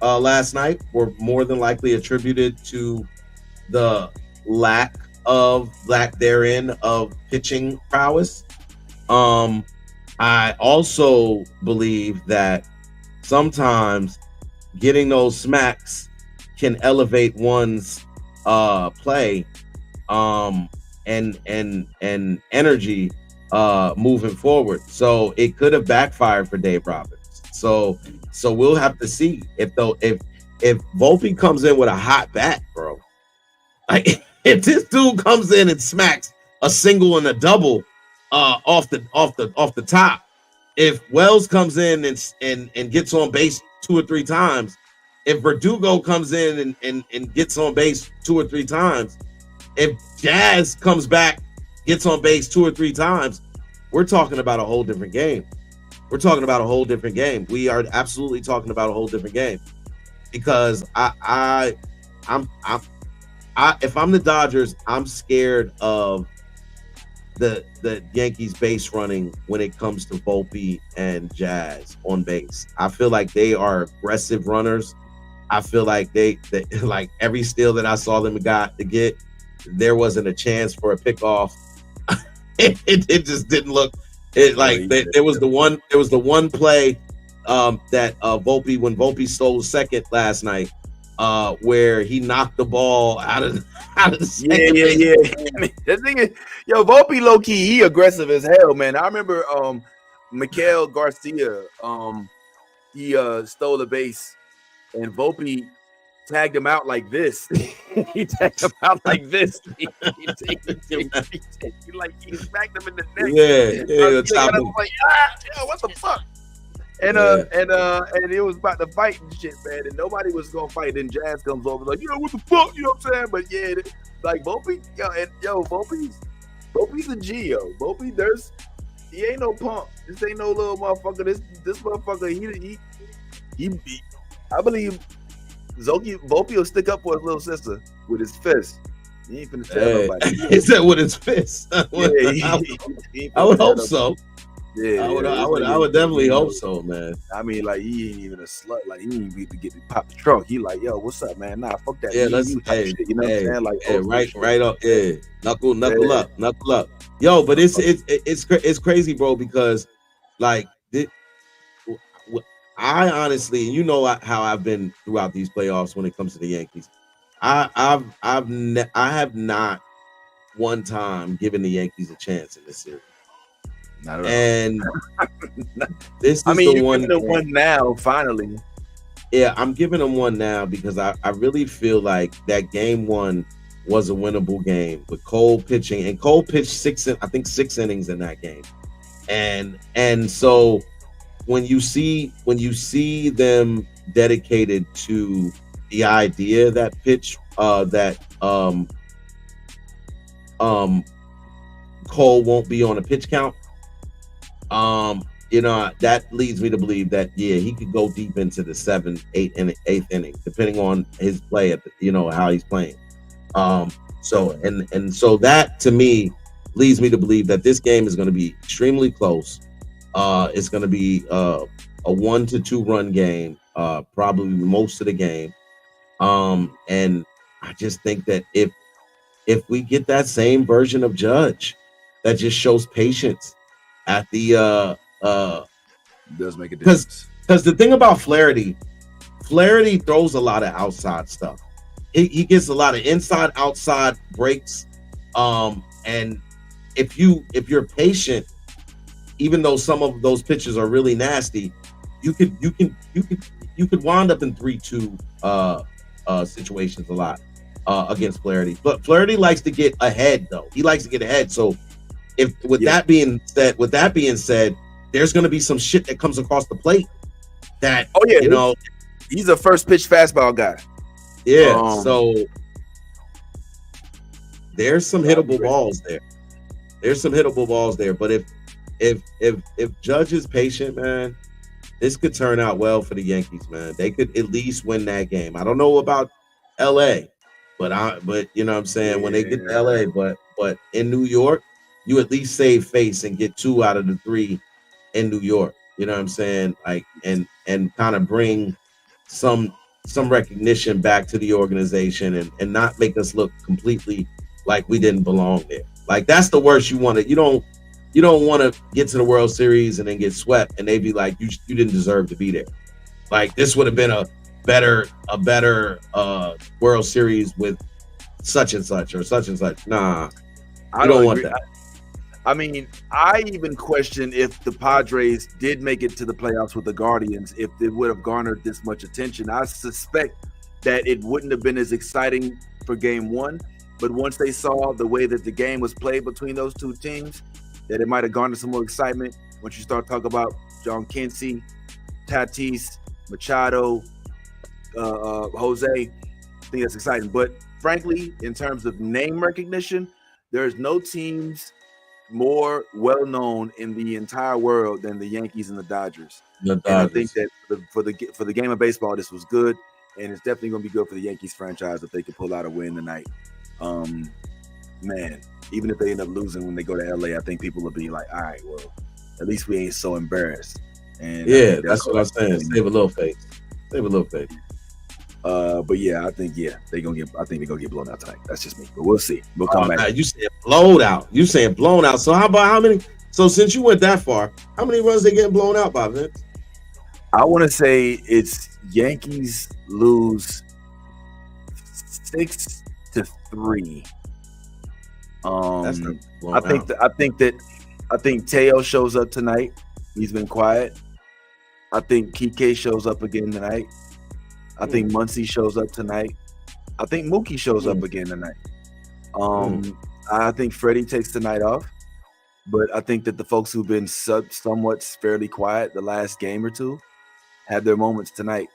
last night were more than likely attributed to the lack therein of pitching prowess. I also believe that sometimes getting those smacks can elevate one's play and energy moving forward. So it could have backfired for Dave Roberts. So we'll have to see if Volpe comes in with a hot bat, bro. Like if this dude comes in and smacks a single and a double off the top, if Wells comes in and gets on base 2 or 3 times, if Verdugo comes in and gets on base 2 or 3 times, if Jazz comes back, gets on base 2 or 3 times, we're talking about a whole different game. We're talking about a whole different game. We are absolutely talking about a whole different game, because if I'm the Dodgers, I'm scared of the Yankees base running when it comes to Volpe and Jazz on base. I feel like they are aggressive runners. I feel like they like every steal that I saw them got to get, there wasn't a chance for a pickoff. It just didn't look there was the one play that Volpe, when Volpe stole second last night, where he knocked the ball out of the second. Yeah. The thing is, Volpe low key, he aggressive as hell, man. I remember Miguel Garcia, he stole a base, and Volpe tagged him out like this. He tagged him out like this. He smacked him in the neck. Yeah. Like, what the fuck? And it was about to fight and shit, man. And nobody was gonna fight. Then Jazz comes over, like, what the fuck? You know what I'm saying? But yeah, like Volpe, Volpe's a G, yo. Volpe, he ain't no punk. This ain't no little motherfucker. This motherfucker, he I believe Volpe will stick up for his little sister with his fist. He ain't finna tell nobody. He said with his fist. I would hope so. Yeah, I would definitely hope so, man. I mean, like, he ain't even a slut. Like, he ain't even get to pop the trunk. He like, yo, what's up, man? Nah, fuck that. Yeah, let's shit. You know what I'm saying? Like, right up. Yeah, knuckle up. Yo, but it's crazy, bro, because like I honestly, and you know how I've been throughout these playoffs when it comes to the Yankees. I have not one time given the Yankees a chance in this series. Not at all. And this is the one. Giving them one now, finally. Yeah, I'm giving them one now because I really feel like that game 1 was a winnable game with Cole pitching, and Cole pitched 6 innings in that game, and so when you see them dedicated to the idea that Cole won't be on a pitch count. That leads me to believe that he could go deep into the 7th, 8th, and 8th inning, depending on his play how he's playing. So that to me leads me to believe that this game is going to be extremely close. It's going to be a 1 to 2 run game, probably most of the game. And I just think that if we get that same version of Judge that just shows patience at the does make a difference. Because the thing about Flaherty throws a lot of outside stuff. He gets a lot of inside outside breaks. And if you're patient, even though some of those pitches are really nasty, you could wind up in 3-2 situations a lot against Flaherty. But Flaherty likes to get ahead, though. He likes to get ahead. So that being said, there's going to be some shit that comes across the plate that, he's a first pitch fastball guy. Yeah, so there's some hittable balls there. There's some hittable balls there. But if Judge is patient, man, this could turn out well for the Yankees, man. They could at least win that game. I don't know about LA, but you know what I'm saying, when they get to LA, but in New York, you at least save face and get 2 out of the 3 in New York. You know what I'm saying? Like and kind of bring some recognition back to the organization and not make us look completely like we didn't belong there. Like that's the worst you want to. You don't want to get to the World Series and then get swept and they be like you didn't deserve to be there. Like this would have been a better World Series with such and such or such and such. Nah, I don't want that. I mean, I even question if the Padres did make it to the playoffs with the Guardians, if it would have garnered this much attention. I suspect that it wouldn't have been as exciting for game 1, but once they saw the way that the game was played between those two teams, that it might have garnered some more excitement. Once you start talking about John Kinsey, Tatis, Machado, Jose, I think that's exciting. But frankly, in terms of name recognition, there's no teams more well-known in the entire world than the Yankees and the Dodgers. And I think that for the game of baseball, this was good, and it's definitely going to be good for the Yankees franchise if they can pull out a win tonight. Man, even if they end up losing when they go to LA, I think people will be like, all right, well, at least we ain't so embarrassed. And yeah, that's what I'm saying. Save a little face. Save a little face. But yeah, I think they're gonna get blown out tonight. That's just me. But we'll see. We'll come back. Now, you said blown out. You saying blown out. So how many? So since you went that far, how many runs they getting blown out by, Vince? I want to say it's Yankees lose 6-3. I think Teo shows up tonight. He's been quiet. I think Kike shows up again tonight. I think Muncy shows up tonight. I think Mookie shows up again tonight. I think Freddie takes the night off. But I think that the folks who've been somewhat fairly quiet the last game or two had their moments tonight.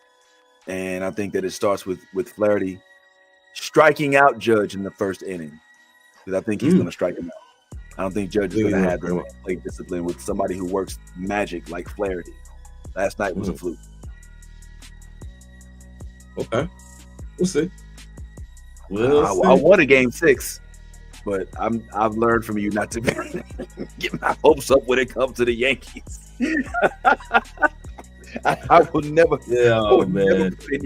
And I think that it starts with Flaherty striking out Judge in the first inning. Because I think he's going to strike him out. I don't think Judge is going to have the plate discipline with somebody who works magic like Flaherty. Last night was a fluke. Okay, we'll see. I won a game 6, but I've learned from you not to get my hopes up when it comes to the Yankees. I will never, never put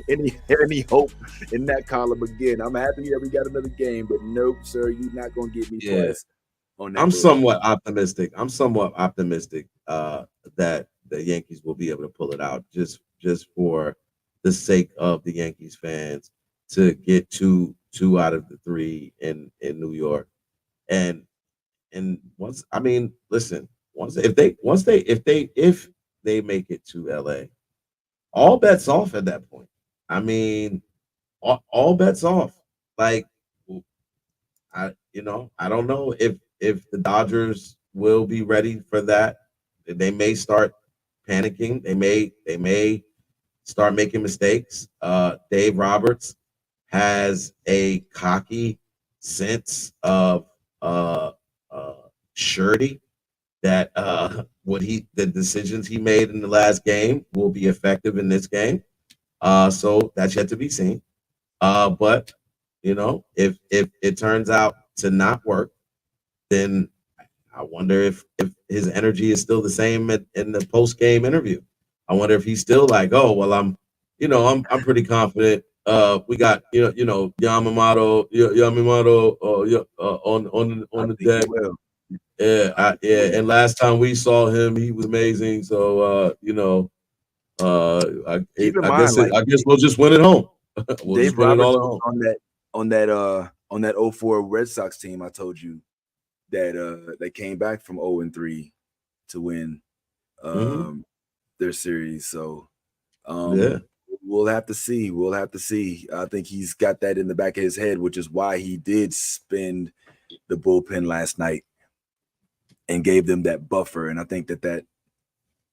any hope in that column again. I'm happy that we got another game, but nope, sir, you're not gonna get me twice on that. I'm somewhat optimistic that the Yankees will be able to pull it out just for the sake of the Yankees fans to get two out of the 3 in New York. And once if they make it to LA, all bets off at that point. I mean, all bets off. Like I don't know if the Dodgers will be ready for that. They may start panicking. They may start making mistakes. Dave Roberts has a cocky sense of surety that the decisions he made in the last game will be effective in this game. So that's yet to be seen. But if it turns out to not work, then I wonder if his energy is still the same in the post game interview. I wonder if he's still like, oh well, I'm pretty confident. We got Yamamoto on the deck. Yeah. And last time we saw him, he was amazing. So I guess we'll just win it home. Dave Roberts on that 04 Red Sox team. I told you that they came back from 0-3 to win their series. So we'll have to see. I think he's got that in the back of his head, which is why he did spend the bullpen last night and gave them that buffer. And I think that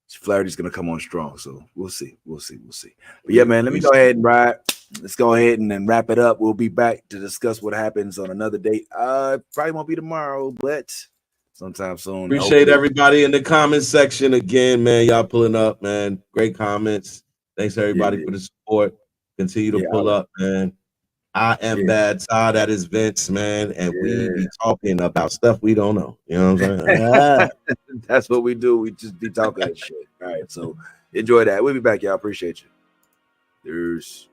Flaherty's going to come on strong. So we'll see. But yeah, man, let me go ahead and ride let's go ahead and then wrap it up. We'll be back to discuss what happens on another date. Probably won't be tomorrow, but sometime soon. Appreciate everybody in the comment section again, man. Y'all pulling up, man. Great comments. Thanks everybody for the support. Continue to pull up, man. I am Bad Todd. That is Vince, man, and we be talking about stuff we don't know. You know what I'm saying? That's what we do. We just be talking that shit. All right, so enjoy that. We'll be back, y'all. Appreciate you. There's